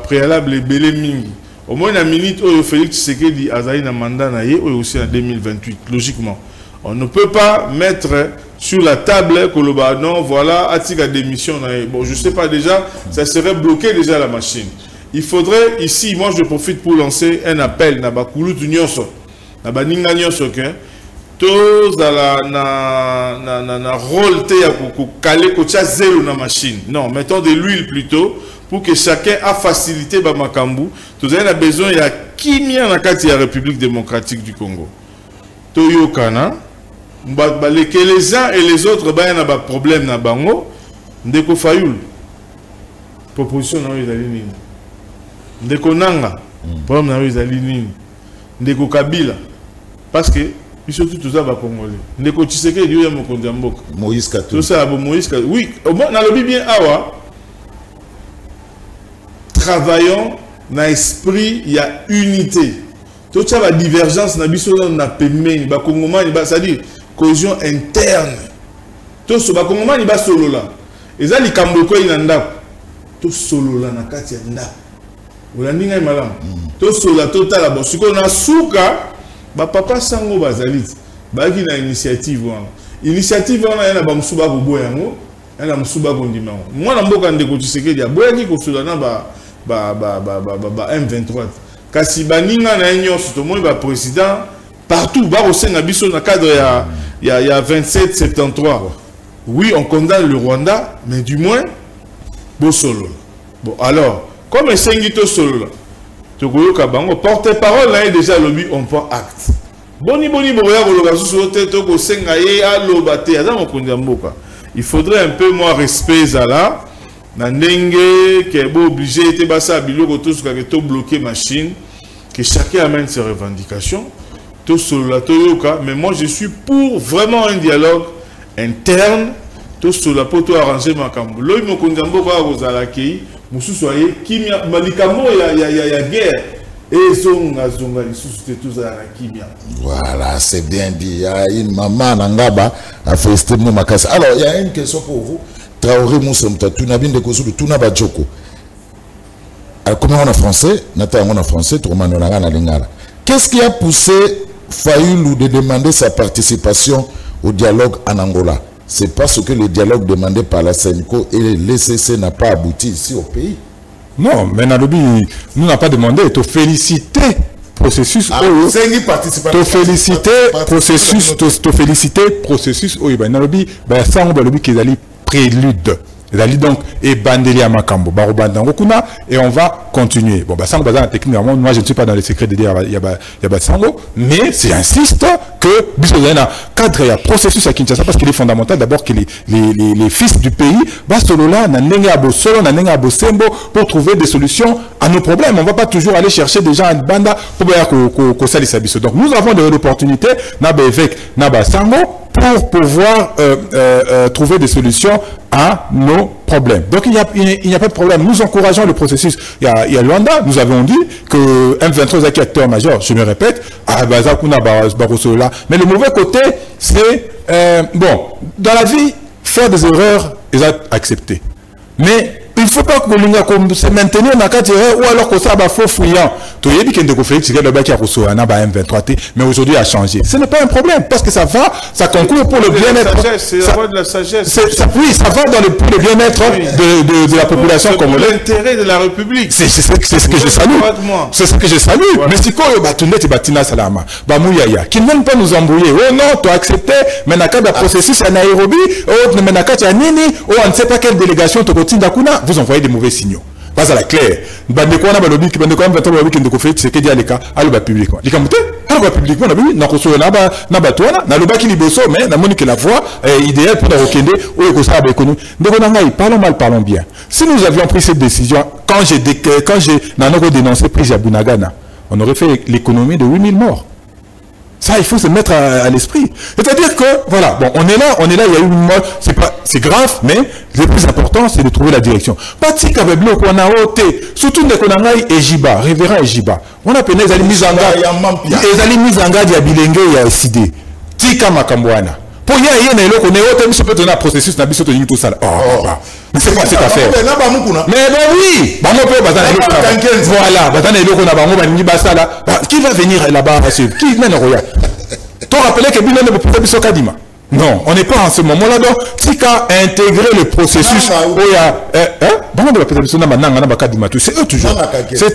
préalable, Belé Mingi. Au moins, la minute où Félix Tshisekedi Azaï na mandat naïe, aussi en 2028, logiquement. On ne peut pas mettre sur la table que le non, voilà, Atika démission. Bon, je ne sais pas déjà, ça serait bloqué déjà la machine. Il faudrait ici, moi je profite pour lancer un appel, Naba Kouloutou Nyonso, Naba Ninga Nyonso, tous na rôle te ya caler kocha zéro na machine. Non, mettons de l'huile plutôt. Pour que chacun a facilité Bamakambu, nous avons besoin de kimia na kati ya République démocratique du Congo. Toyo Kana, que les uns et les autres, il y a un problème na bango. Ndeko Fayoul, proposition na ezali nini? Ndeko Nanga, problème na ezali nini? Ndeko Kabila, parce que surtout tout ça va congolais. Ndeko Tshisekedi yo ya mokonzi ya mboka. Moïse Katumbi. Tout ça Moïse Katumbi. Oui, au moins na lobi bien awa. Travaillons dans l'esprit, il y a unité. Tout ça va divergence na biso na pemeni ba kongomani ba c'est-à-dire cohésion interne. Tout ça ba kongomani ba solo là. Eza likambo ko ina ndako. Tout solo là na kati ya ndako. Olandi ngai malamu. Tout solo là total ba siko na suka ba papa sango bazali. Ba ki na initiative wana. Initiative wana yana ba musuba ko boya ngo, yana musuba ko ndima. Moi na mboka ndeko Tshisekedi ya boya ki ko solo na ba M23. Kasi baninga na nyonso to moi ba président partout ba au sein na biso na cadre il y a 27-73. Oui, on condamne le Rwanda, mais du moins bo solo. Bon alors, comme Sengito solo. Togoyo Kabango porte-parole là déjà lobby on prend acte. Boni boya ko loka so te to ko senga ye aloba te aza mokonzi mboka. Il faudrait un peu moins respect ça là. Nandenge qui est obligé de passer à biloko tous qui bloquer machine que chacun amène ses revendications tout sur la Toyoka mais moi je suis pour vraiment un dialogue interne tout sur la poto arranger ma cambo l'homme mo konzambo kwa kozala kei musu soye kimia malikambo ya guerre et zonga lisusu tout ça la kimia. Voilà, c'est bien dit. Il y a une maman Nangaba a fait estimement ma casse. Alors il y a une question pour vous. Traoré Moussa Mtatuna bin de Kosoulou Tuna Badjoko. Alors comment on a français, Nathan on a français, Tourmano Nagana Lingara. Qu'est-ce qui a poussé Fayoulou de demander sa participation au dialogue en Angola? C'est parce que le dialogue demandé par la CENICO et l'ECC n'a pas abouti ici au pays. Non, mais Nalobi, nous n'a pas demandé, te féliciter processus te féliciter processus Nalobi, ça on va le qu'ils allaient prélude. Donc, et bandeli à Makambo, Barobandango Kuna, et on va continuer. Bon, ça, techniquement, moi, je ne suis pas dans les secrets de dire, il y a Sango, mais j'insiste que, dans cadre, il y a processus à Kinshasa, parce qu'il est fondamental d'abord que les fils du pays, Basolola, Nanenga Bosolo, Nanenga Bosembo, pour trouver des solutions à nos problèmes. On ne va pas toujours aller chercher des gens à Banda pour que ça les abysse. Donc, nous avons de l'opportunité, avec Naba Sango, pour pouvoir trouver des solutions à nos problèmes. Donc il n'y a pas de problème. Nous encourageons le processus. Il y a Luanda, nous avons dit que M23 est acteur majeur, je me répète, mais le mauvais côté, c'est, bon, dans la vie, faire des erreurs, ils ont accepté. Mais il ne faut pas que se maintenir dans la ou alors que ça va faux fouillant. Tu as dit qu'il y a M23, mais aujourd'hui a changé. Ce n'est pas un problème parce que ça va, ça concourt pour le bien-être. C'est la voie de la sagesse. Oui, ça va pour le bien-être de la population congolaise. L'intérêt de la République. C'est ce que je salue. C'est ce que je salue. Mais si quoi, tu Batina Salama, Bamouyaya, qui ne viennent pas nous embrouiller. Oh non, tu as accepté, mais dans le processus à Nairobi, oh, mais dans le Nini, oh, on ne sait pas quelle délégation tu continues d'Akuna. Vous envoyez des mauvais signaux. Pas à la claire. Bandekwana balobi ki bandekwana batolo balobi kende ko fait c'est que dia leka aloba publiquement. Likamute aloba publiquement na bi na koso na batwana na loba ki liboso mais na moni que la voix idéale pour rekende ou ko ça ba connu. Ndeko na ngai parlons mal parlons bien. Si nous avions pris cette décision quand j'ai nanoko dénoncé prise à Bunagana, on aurait fait l'économie de 8000 morts. Ça, il faut se mettre à l'esprit. C'est-à-dire que, voilà, bon, on est là, il y a eu une mort, c'est grave, mais le plus important, c'est de trouver la direction. Pati Kabeblo, qu'on a ôté, surtout des Konangai et Jiba, révérend et Jiba. On a peine, ils allaient mis en garde, il y a Bilenge, il y a SID. Tika Makambouana. Pour y aller, on est ôté, mais peut-être un processus, on a besoin de tout ça. Oh, mais c'est quoi cette affaire? Mais oui, voilà, qui va venir là-bas? Qui mène Roya? Tu rappelles que Bilan ne peut pas se Kadima? Non, on n'est pas en ce moment-là. Donc, si tu as intégré le processus, c'est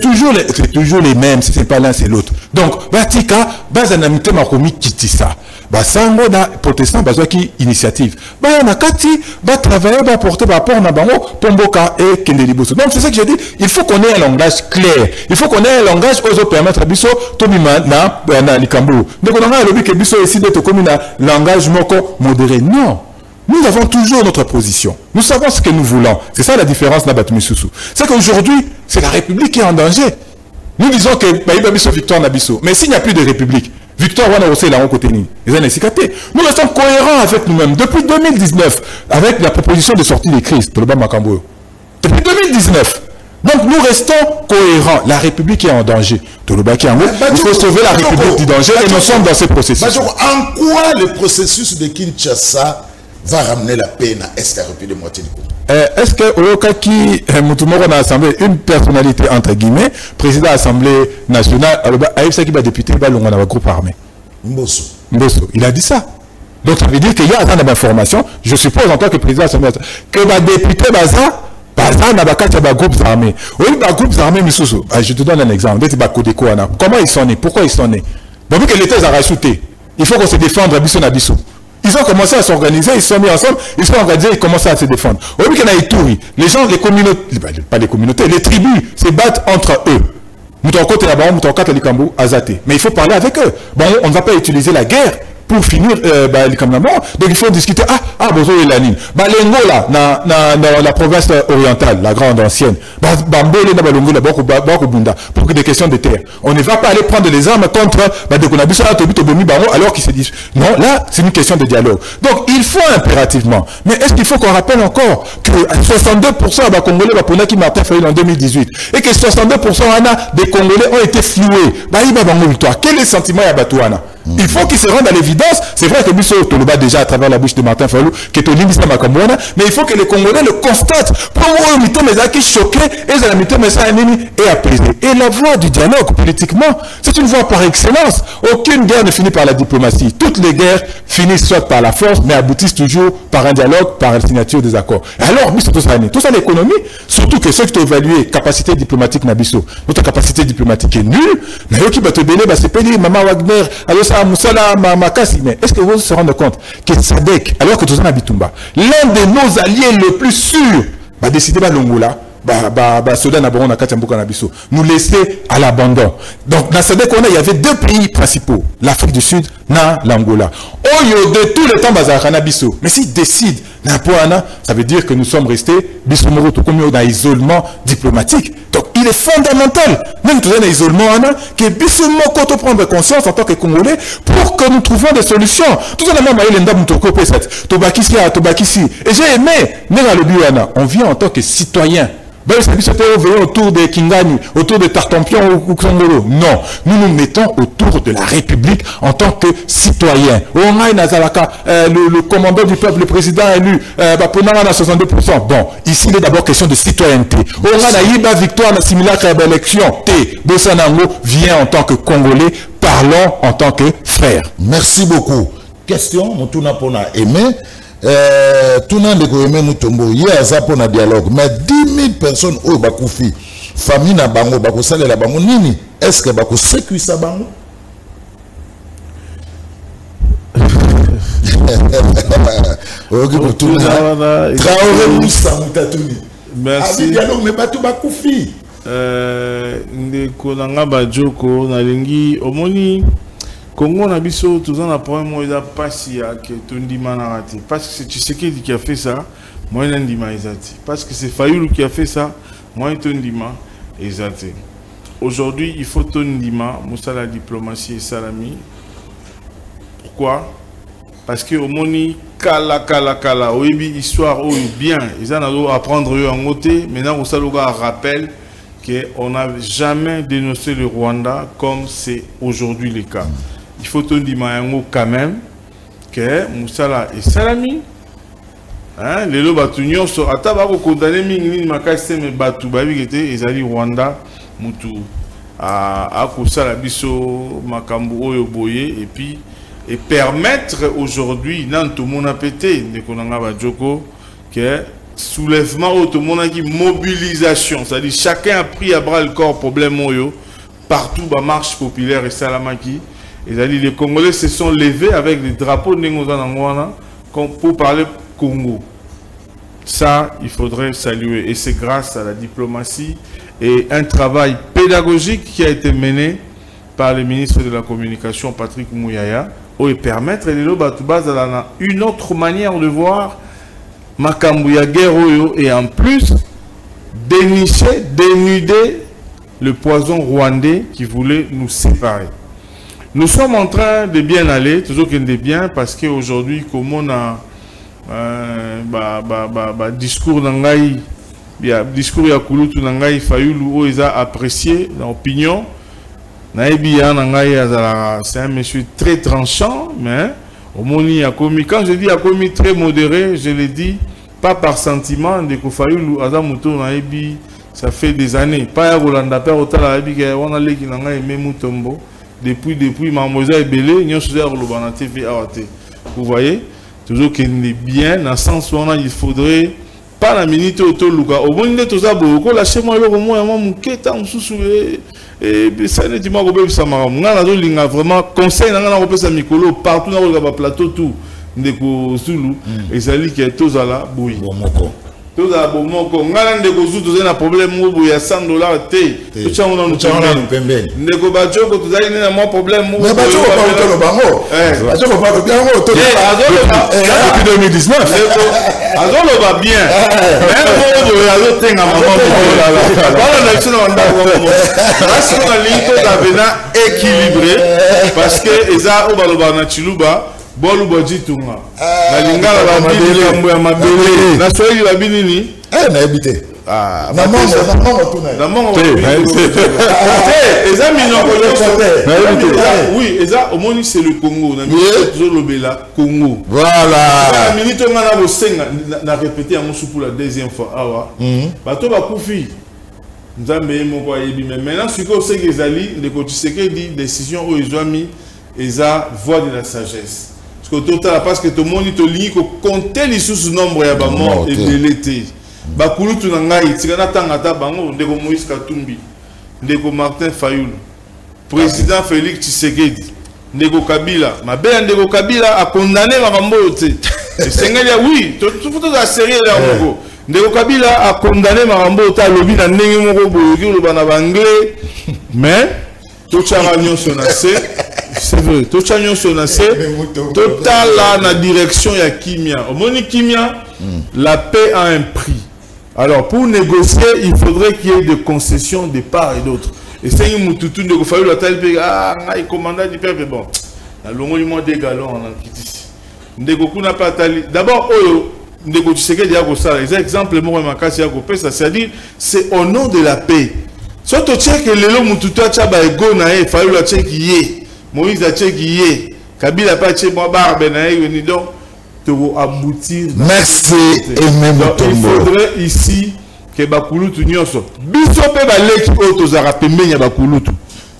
toujours les mêmes, c'est pas l'un, c'est l'autre. Donc, Batika, Bazanamite Makomi Kitissa. Basango na protestant bazwaki initiative. Ba na kati ba travailler ba porter ba rapport na bango Pomboka et Kendeliboso. Donc c'est ça que je dis, il faut qu'on ait un langage clair. Il faut qu'on ait un langage aux autres permettre biso tobima na likambo. Donc on a le but que biso essayer de comme un langage moko modéré. Non. Nous avons toujours notre position. Nous savons ce que nous voulons. C'est ça la différence Nabatumi Soussou. C'est qu'aujourd'hui, c'est la République qui est en danger. Nous disons que Baïbabiso victoire Nabiso. Mais s'il n'y a plus de République, victoire Wana Ose là côté ni. Nous restons cohérents avec nous-mêmes. Depuis 2019, avec la proposition de sortie des crises, Toloba Makambo. Depuis 2019. Donc nous restons cohérents. La République est en danger. Toloba Kiango, il faut sauver la République du danger et nous sommes dans ce processus. En quoi le processus de Kinshasa va ramener la paix à Est République de moitié du Congo? Est-ce que Olokaki Moutoumoro dans l'Assemblée, une personnalité entre guillemets, président de l'Assemblée nationale, Aïbsa qui va député, va l'on a un groupe armé. Mbosso. Il a dit ça. Donc ça veut dire qu'il y a un d'information, je suppose en tant que président de l'Assemblée nationale, que va député Baza n'a pas groupes armés. Oui, les groupes armés, je te donne un exemple. Comment ils sont nés? Pourquoi ils sont nés? Donc que l'État a rajouté. Il faut qu'on se défende à Bissou Nabisso. Ils ont commencé à s'organiser, ils se sont mis ensemble, ils se sont organisés, ils commencent à se défendre. Au lieu qu'il y a Ituri, les gens, les communautés, pas les communautés, les tribus se battent entre eux. Mais il faut parler avec eux. Bon, on ne va pas utiliser la guerre pour finir donc il faut discuter bonjour Elanine Lengola dans la province orientale, la grande ancienne, pour des questions de terre. On ne va pas aller prendre les armes contre alors qu'ils se disent non, là c'est une question de dialogue. Donc il faut impérativement, mais est-ce qu'il faut qu'on rappelle encore que 62% des Congolais qui Martin Fayulu en 2018 et que 62% des Congolais ont été floués? Quel est le sentiment à Batouana? Il faut qu'ils se rendent à l'évidence. C'est vrai que Bissau Toloba déjà à travers la bouche de Martin Fayulu, qui est au limite de Makamouana, mais il faut que les Congolais le constatent. Pour eux, ils qui choqués, et et apaisés. Et la voie du dialogue politiquement, c'est une voie par excellence. Aucune guerre ne finit par la diplomatie. Toutes les guerres finissent soit par la force, mais aboutissent toujours par un dialogue, par la signature des accords. Et alors, Bissau tout ça l'économie, surtout que ceux qui ont évalué capacité diplomatique na Bissau, notre capacité diplomatique est nulle. Nayoki Batobele, c'est pédé, Maman Wagner, alors ça Moussala Makasi, mais est-ce que vous se rendez compte que Sadek, alors que tout ça Bitumba, l'un de nos alliés le plus sûr, va décider l'Angola, nous laisser à l'abandon. Donc dans Sadek, il y avait deux pays principaux, l'Afrique du Sud et l'Angola. De tous les temps, mais s'ils décident, ça veut dire que nous sommes restés dans l'isolement diplomatique. Donc il est fondamental, même tout un isolement, que Bissumoko te prendre conscience en tant que Congolais pour que nous trouvions des solutions. Tout ça, et j'ai aimé, on vient en tant que citoyen. Autour de Kingani, autour de Tartampion ou Kongolo. Non, nous nous mettons autour de la République en tant que citoyens. Le commandant du peuple, le président élu, à 62%. Bon, ici il est d'abord question de citoyenneté. Victoire dans la simulacre à l'élection. Bossanango vient en tant que Congolais, parlons en tant que frères. Merci beaucoup. Question, Moutouna Pona aimé. Tout le monde est Moutombo, il y a un dialogue, mais 10 000 personnes au Bakoufi, famille na bango, Bakosale la bango, nini, est-ce que Bako sécuit sa bango? Merci. Dialogue, mais Batou Bakoufi. Ndeko nanga Bajoko, nalingi, omoni. Congo na biso tous en problème moi il pas si que Tondima n'a raté parce que c'est Tshisekedi qui a fait ça moi Ndima ezati parce que c'est Fayulu qui a fait ça moi Tondima ezati. Aujourd'hui il faut Tondima Moussa la diplomatie et salami. Pourquoi? Parce que au moni kala oyebi histoire ou bien ils en apprendre en côté maintenant Moussa Loga rappelle qu'on n'a jamais dénoncé le Rwanda comme c'est aujourd'hui le cas. Il faut te dire quand même que Moussala et Salami, les lois batunions sont à tabac condamné mingi makase me batu babi était ezali Rwanda mutu à Kosala biso makambu oyo boye et puis et permettre aujourd'hui nan tout monde a pété de konanga Bajoko que soulèvement tout monde a qui mobilisation, c'est-à-dire chacun a pris à bras le corps problème oyo partout ba marche populaire et Salamaki. Les Congolais se sont levés avec des drapeaux pour parler Congo. Ça, il faudrait saluer. Et c'est grâce à la diplomatie et un travail pédagogique qui a été mené par le ministre de la Communication, Patrick Mouyaya, et permettre les une autre manière de voir makambu ya guerre et en plus dénicher, dénuder le poison rwandais qui voulait nous séparer. Nous sommes en train de bien aller, toujours qu'il est bien, parce qu'aujourd'hui, comme on a discours d'Angaï, discours ya Kulutu Nangaï Fayulu, où ils ont apprécié l'opinion. C'est un monsieur très tranchant, mais au moni a commis. Quand je dis a commis très modéré, je le dis pas par sentiment de Fayulu Azamuto Naebi. Ça fait des années. Pas à Rolanda, pas au Talabi, on a les qui n'ont pas aimé Moutombo. Depuis Mamosa et Belé, nous sommes sur la TV. Vous voyez, toujours qu'il est bien, dans le sens où il faudrait pas la minute au Toluga. Au moins, il est aux abos. Lâchez-moi le moment, mon quête en sous et ça n'est pas que ça m'a vraiment conseil dans la repère Mikolo partout dans le plateau tout. Ndeko Zulu et ça dit que tous à la bouille. Tout à bon moko ngala ndeko Zulu tous un problème où il y a $100 té. Tout ça on a ndeko bacho ko tous a un problème où mais bacho pas le bango. Bacho pas bien tout. Depuis 2019. Azolo va bien. Même où il a tenga maman. Voilà la chose on a. Parce qu'on a ligne équilibré parce que eza obaloba na chiluba. Bolu boji tunga. Na lingala ba mabele kambo ya mabele. Na soyi ba binini? Na habité. Ah, na mongo tuna. Na mongo. Eza minoko oui, eza omoni c'est le Congo. Na minoko lobela Congo. Voilà. Na minito ngana bo senga na répéter en musu pour la deuxième fois. Awa. Bato ba kufi. Nzambe moko ayebi mais maintenant ce que c'est que ezali ndeko Tshisekedi dit décision où ils ont mis eza voix de la sagesse. Parce que tout le monde dit que compter les sous-nombres ya ba mort et belete. Ba kulutu na ngai tikana tangata bango ndeko Moïse Katumbi, ndeko Martin Fayulu, président Félix Tshisekedi, ndeko Kabila, mabe ndeko Kabila a condamné makambo te. Sengeli oui, tout faut la série là moko. Ndeko Kabila a condamné makambo ta lobi na ndenge moko boyoki lo bana anglais, mais tout charanyo sonase. C'est vrai, tout ça nous total la direction ya Kimia. Au moni Kimia, la paix a un prix. Alors pour négocier, il faudrait qu'il y ait des concessions de part et d'autre. Et c'est une moutoutou de fallu la telle pays il commanda du peuple bon. La longue mois des galons en ici. Ndeko n'a pas tali. D'abord ndeko tu sais que dia ko ça. Les exemples moi makasi ya ko pesa, c'est-à-dire c'est au nom de la paix. Surtout que le lo moutoutou a ba ego na e fallu la check yé. Moïse a tchéguié, Kabila pas tché moi barbe na y donc te aboutir. Merci et même il faudrait ici que bakulutu nyonso. Biso pe baleki o tozara pembenya bakulutu.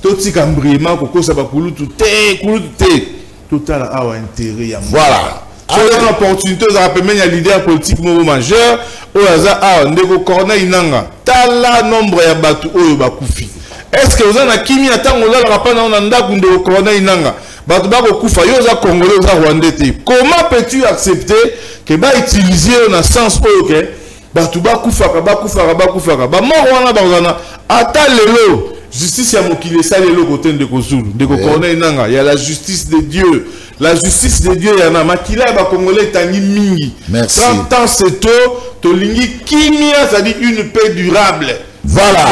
Toti kambrima koko sa bakulutu te kulutu te. Total a intérêt ya. Voilà. C'est une opportunité aux pembenya leader politique majeur au hasard a ndeko Corneille Nanga. Tala nombre ya batu oyo bakufi. Est-ce que vous avez kimi atango la rapana na ndaku ndo Corneille Nanga batu bako kufa yo za congolais za rwandais te. Comment peux-tu accepter que ba utiliser na sens OK batu bakufa ba mort wana bazana ata lelo justice ya mokili sa lelo côté de Kozulu de Corneille Nanga il y a la justice de Dieu. La justice de Dieu yana makila ba congolais tangi mingi. 30 ans c'est to lingi kimia ça dit une paix durable. Voilà.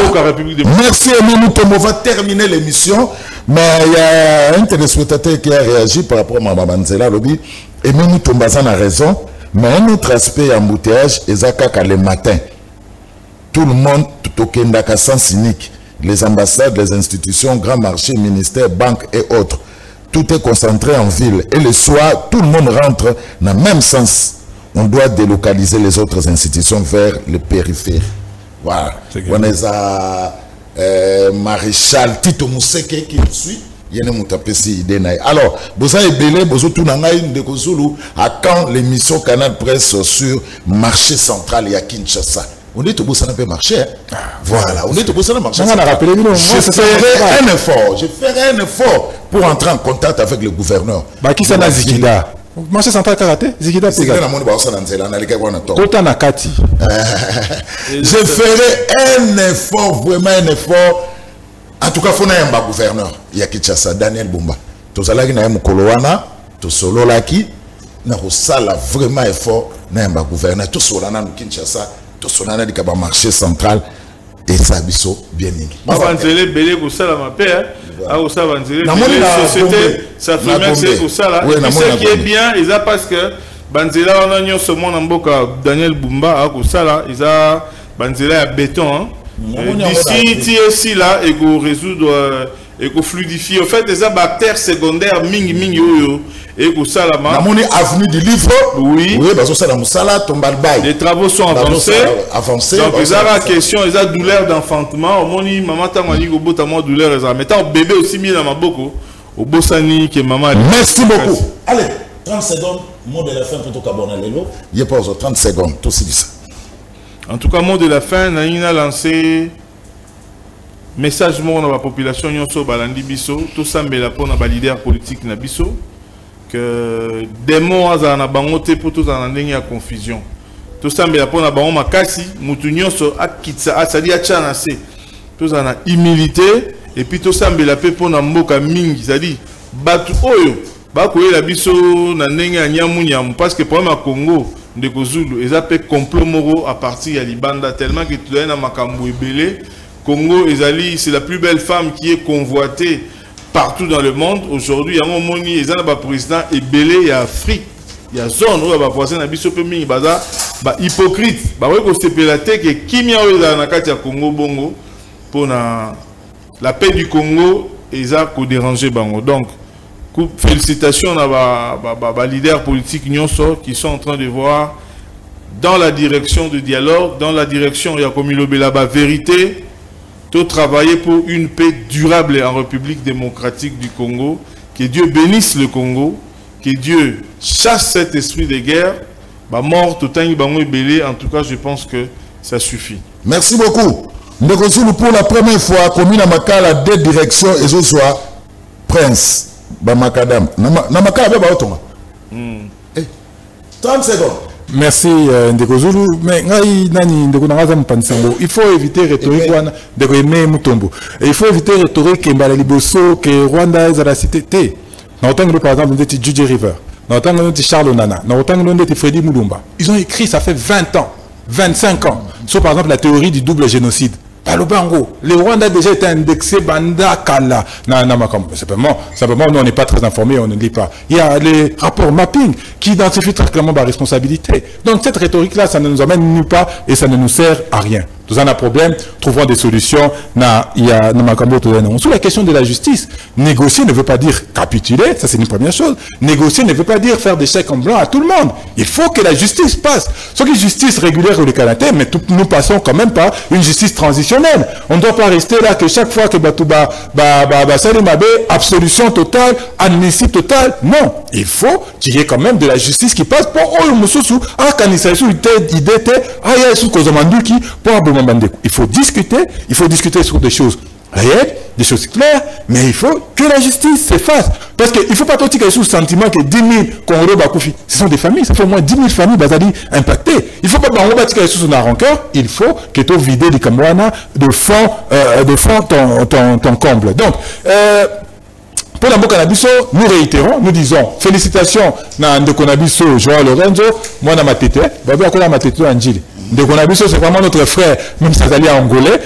Merci Emile, on va terminer l'émission. Mais il y a un téléspectateur qui a réagi par rapport à Mme Manzela Lobby. Emile Tombazan a raison. Mais un autre aspect embouteillage, Ezaka le matin. Tout le monde, tout au Kendaka sans cynique. Les ambassades, les institutions, grands marchés, ministères, banques et autres. Tout est concentré en ville. Et le soir, tout le monde rentre dans le même sens. On doit délocaliser les autres institutions vers le périphérique. Voilà. On est à Maréchal Tito Mousseke qui nous suit. Alors, vous avez belé, vous avez tout de Kozulu à quand l'émission Canal Presse sur marché central et à Kinshasa. On est au bout ça n'a pas marché. Voilà, on est au bout ça n'a pas marché. Je ferai un effort pour entrer en contact avec le gouverneur. Qui s'en a Zikida? Marché central karaté, Zikida c'est Pega. Je ferai un effort, vraiment un effort. En tout cas, il faut un gouverneur. Il y a Kinshasa, Daniel Bumba. Tozalaki na mukolowana to solo laki na ko sala vraiment effort na ba gouvernement to solo na Kinshasa to solo na dikaba marché central et ça biso bien ningi Banzele belé ko sala ma père a ko sala Banzele société ça fait merci ko sala et ce qui est bien ils a parce que Banzela on a nyo ce monde mboka Daniel Bumba a ko sala ils a Banzela à béton d'ici ici là et go résoudre et qu'on fluidifie. En fait, des bactéries secondaires, mingi yo et qu'on salama. La monnaie avenue du livre. Oui. Oui, parce que ça la musala tombe al bail. Les travaux sont avancés. Donc, ils ont la question, ils ont douleur d'enfantement. Au moni, maman t'a mani go bota moi douleur ils ont. Mais tant bébé aussi mis dans ma boko. Au bossani que maman. Merci beaucoup. Allez, 30 secondes. Mot de la fin pour tout cabona lelo. Il y a pas 30 secondes. Tout c'est ça. En tout cas, mot de la fin, Naïna a lancé message dans la population nyonso balandi biso tout ça mbela pour na leader politique na biso que des mots na bango te pour tout en ndenge ya confusion tout ça mbela pour na bango makasi mutu nyonso akitsa asali achana se tout ça na humilité et puis tout ça mbela pe pour na mboka mingi c'est-à-dire batu oyo ba koyela biso na ndenge ya nyamu parce que problème à Congo de Kozulu ils appellent complot moro à partir ya libanda tellement que tu as na makambo ebele Congo, c'est la plus belle femme qui est convoitée partout dans le monde. Aujourd'hui, il y a un moment où le président est belé, il y a Afrique, il y a zone où il y a un hypocrite. Il y a Congo Bongo pour la paix du Congo et ça qui déranger Bango. Donc, félicitations à leaders politiques qui sont en train de voir dans la direction du dialogue, dans la direction, il y a comme la vérité. De travailler pour une paix durable en République démocratique du Congo. Que Dieu bénisse le Congo. Que Dieu chasse cet esprit de guerre. Mort, tout en tout cas, je pense que ça suffit. Merci beaucoup. Nous pour la première fois, commune à Makala, deux directions et ce soit Prince, Bamakadam. Namakala, 30 secondes. Merci Ndeko Zulu, mais il faut éviter rhétorique il faut éviter rhétorique que Rwanda est à la cité. Par exemple, Judy River, Charles Onana, Freddy Mulumba. Ils ont écrit ça fait 20 ans, 25 ans, sur par exemple la théorie du double génocide. Le Rwanda a déjà été indexé Banda Kala. Simplement, nous on n'est pas très informés, on ne lit pas. Il y a les rapports mapping qui identifient très clairement la responsabilité. Donc cette rhétorique-là, ça ne nous amène nulle part et ça ne nous sert à rien. Nous avons un problème, trouvons des solutions. Sur la question de la justice, négocier ne veut pas dire capituler, ça c'est une première chose. Négocier ne veut pas dire faire des chèques en blanc à tout le monde. Il faut que la justice passe. Soit que justice régulière ou le Canada, mais nous passons quand même par une justice transitionnelle. On ne doit pas rester là que chaque fois que Batouba, absolution totale, amnistie totale. Non, il faut qu'il y ait quand même de la justice qui passe pour il faut discuter sur des choses réelles, des choses claires, mais il faut que la justice se fasse. Parce qu'il ne faut pas partir sous le sentiment que 10 000 Congolais Bakoufi, ce sont des familles, ça fait au moins 10 000 familles impactées. Il ne faut pas partir sous la rancœur, il faut que tu vides les Kamwana de fond ton comble. Donc, pour la Bokanabiso, nous réitérons, nous disons félicitations à Ndekonabiso, Joao Lorenzo, moi dans ma tête, Anjili. Ndekonabiso, c'est vraiment notre frère, même si c'est angolais,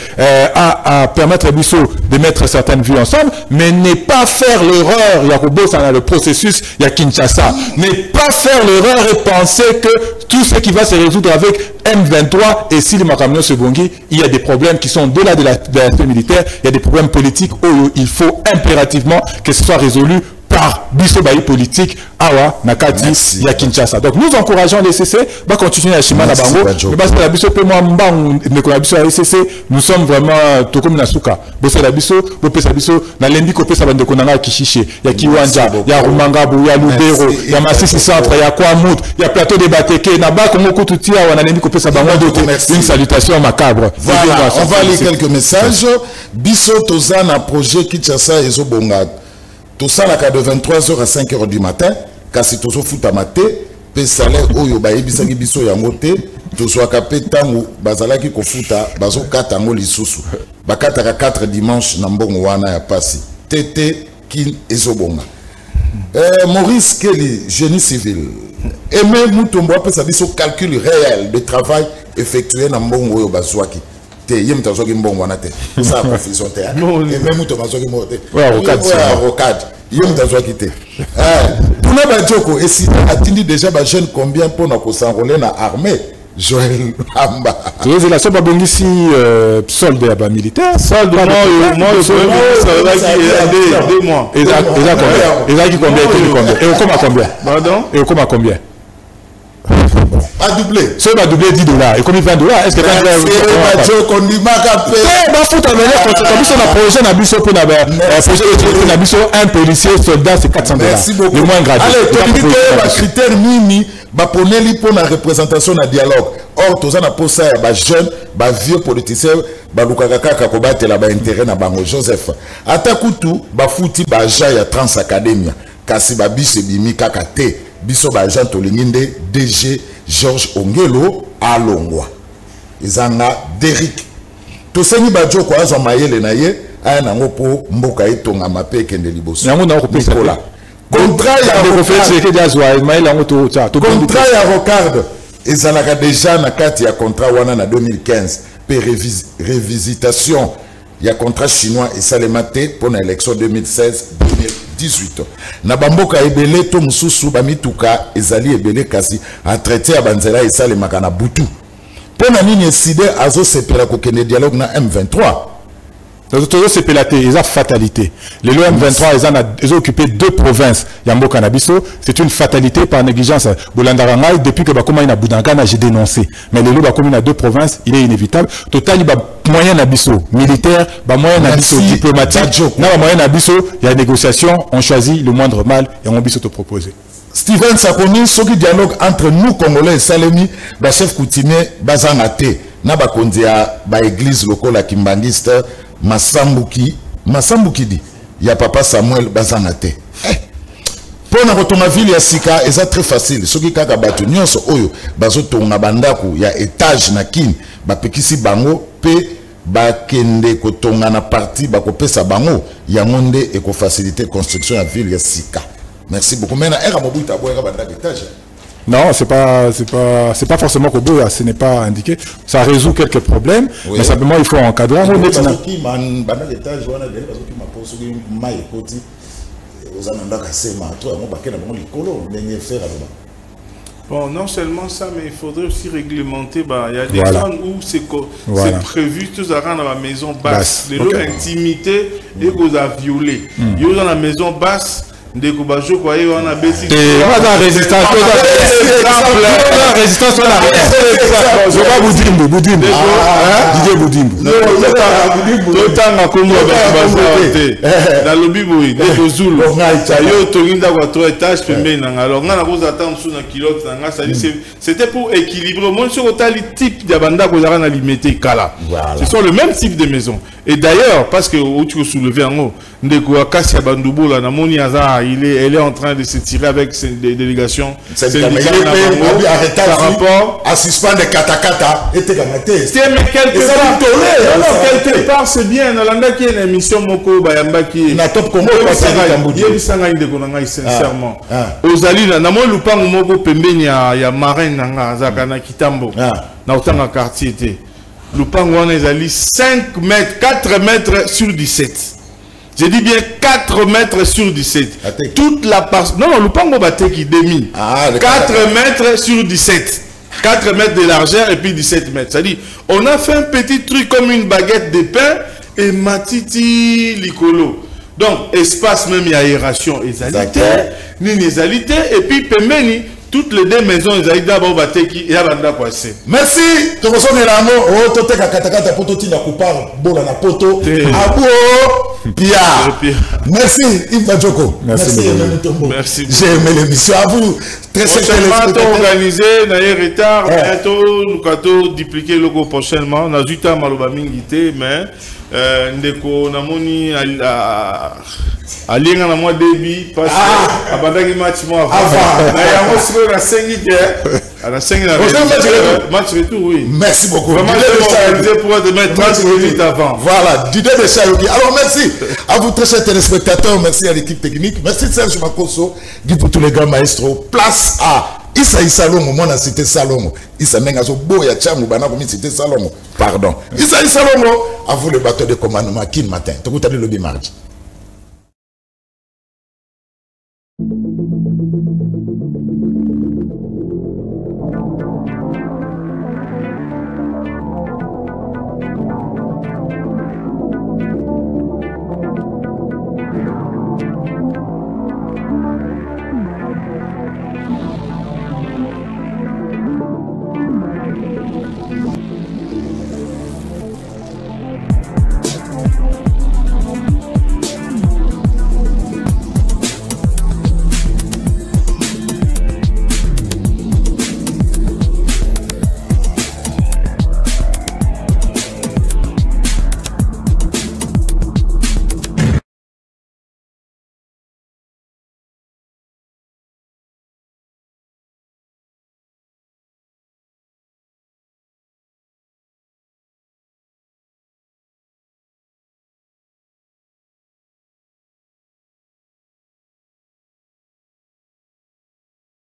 à permettre Bisso de mettre certaines vues ensemble, mais ne pas faire l'erreur, Yakubo, ça a le processus, il y a Kinshasa, ne pas faire l'erreur et penser que tout ce qui va se résoudre avec M23 et si le Makamino Sebongi, il y a des problèmes qui sont au-delà de l'aspect militaire, il y a des problèmes politiques où il faut impérativement que ce soit résolu par Bissobaï politique, Awa, Nakati, ya Kinshasa. Donc nous encourageons les CC, va continuer à Shimana Bango, mais parce que la Bisso peut moi nous sommes vraiment tout comme Nasuka. Bosse la Bisso, Bopé sa Bisso, na lendi kopé sa bande konanga Kishiche, ya Kiwanja, ya Rumangabu, ya Lubero, ya Masisi Centre, ya Kwamut, ya Plateau de Bateke, na ba Kongo Kututia, wa na lendi kopé sa bango doté. Une salutation macabre. Voilà, on va lire quelques messages. Bisso Tozana projet Kinshasa et Zobonga. Tout ça là de 23h à 5h du matin, car si tout ça fout à mater, pe salaire oyo ba ebisaki biso yango te, to soit capé tango bazalaki ko futa bazo katango lisusu. Bakata 4 dimanche na mbongo wana ya pasi. Tete kin ezobonga. Maurice Kelly, génie civil. Aimé Moutombo peut savoir son calcul réel de travail effectué dans Mbongo Bazouaki. Yem tazoki Mbongo na te. Ça confusion te. Aimé Moutombo bazoki mote. Rocade. Yem tazoki te. Pour na bajoko et si atindi déjà ba jeune combien pour na ko s'enrôler na armée. Joël Amba. Tu sais, la somme a béni si solde à militaire. Solde, moi, ça va être 2 mois. Et là, combien? Et au comment combien? Pardon? Et au comment combien? A doublé. Ça va doubler $10. Et combien $20? Est-ce que un policier soldat c'est $400. Merci beaucoup. Le moins gratuit. Allez, critère mimi, poneli pour la représentation na dialogue. Or, tous na posa ya ba jeune, ba vieux politicien, ba lukakaka ko batela ba intérêt na bango Joseph. Atakutu ba futi ba ja ya Trans Academia. Kasi ba bise bimi kaka te. Biso ba Jean Tolinginde DG Georges Ongelo Alongwa Izanga Derrick Toseni Badjo kwa azo mayele na ye aya nango po mboka etonga mape kende liboso yango na kopesa kola contrat ya Rocard ezalaka déjà na kati ya contrat wana na 2015 pe révisitation ya contrat chinois et salemate pour l'élection 2016-2018. Na bamboka ebele to mususu bamituka ezali ebele kasi a traité ya banzela et salemaka na butu. Pour na nini eside azo sepela ko kene dialogue na M23. Les autres c'est pélaté, ils ont fatalité. Les M23 ils ont occupé 2 provinces. Yambo Kanabiso, c'est une fatalité par négligence. Bolandarangai, depuis que Bakoma ina Boudangana, j'ai dénoncé. Mais les lots Bakoma a 2 provinces, il est inévitable. Total, il y a moyen d'abisso militaire, moyen d'abisso diplomatique. Dans moyen d'abisso, il y a négociation, on choisit le moindre mal et on biso te proposer. Steven Sakoni, ce qui dialogue entre nous Congolais et Salemi, ba chef coutumier bazanate, na ba kondia ba église locale à Kimbangiste. Masambuki di ya papa Samuel Bazanate. Pour na kotonga ville ya sika eza très facile. Soki kaka bato nyonso oyo bazotonga bandaku ya étage na kini bapekisi bango pe bakende kotonga na parti bakopesa bango ya monde eko faciliter construction ya ville ya sika. Merci beaucoup. Mena era mobuta boyaka bandaka étage. Non, c'est pas forcément Kobo, ce n'est pas indiqué. Ça résout quelques problèmes, oui. Mais simplement il faut encadrer. Bon, non seulement ça, mais il faudrait aussi réglementer. Il y a des zones où c'est prévu, tous à rendre dans la maison basse. Les lots d'intimité et vous a violé. Il y a dans la maison basse. Des Kobajo, quoi, on a baissé. La résistance, la résistance, on a rien. Je vais Boudimbo. Didier Boudimbo. Dans le Biboui, des Zulu. Yo, Torinda, 3 étages, alors, on a besoin d'attendre sous un kilo, c'était pour équilibrer. Moi, sur le type d'Abanda, vous avez limité Kala. Ce sont le même type de maison. Et d'ailleurs, parce que tu as soulevé en haut, Ndeko Akassia Bandoubo, la Namoni Aza, elle est en train de se tirer avec des délégations. Par rapport à suspendre katakata et mais quelque part, c'est bien. Dans l'anda qui est une émission Moko Bayamba qui est top Congo, sincèrement. Aux alliés, Namo Lupang Moko Pembeni, il y a Marin Nanga, Zakana Kitambo, dans le quartier. Lupango on est allé 5 mètres, 4 mètres sur 17. Je dis bien 4 mètres sur 17. Toute la partie. Non, Lupango Bate qui démine. 4 mètres sur 17. 4 mètres de largeur et puis 17 mètres. C'est-à-dire, on a fait un petit truc comme une baguette de pain et matiti licolo. Donc, espace même, il y a aération, exalité, nini-exalité, et puis pemeni. Toutes les 2 maisons, ils ont d'abord battu qui y a banda passé. Merci. Tu reçois Nélamo. Oh, tu t'es katakata poto tina kupar bola na poto. Abou Pia. Merci Yves Badjoko. Merci. Merci. J'ai aimé l'émission. À vous. Très prochainement, organisé, d'ailleurs retard. Bientôt, nous allons dupliquer le logo prochainement. On a juste à Maloba Mingité, mais ndeko namoni alinga na moi débit parce que abandaki match moi avant. Mais il y a un À la 5 match retour, oui. Merci beaucoup. Vraiment, je pour demain 30 minutes avant. Voilà, Didier Dechayoki. Alors, merci à vous, très chers téléspectateurs. Merci à l'équipe technique. Merci Serge Makoso. Guy pour tous les grands maestros. Place à Issa Salongo. Moi, on a cité Salongo. Issa Mengazo Boya Tchangou. Bana, comme cité Salongo. Pardon. Issa Salongo. À vous, le bateau de commandement. Qui le matin? Tout le mardi.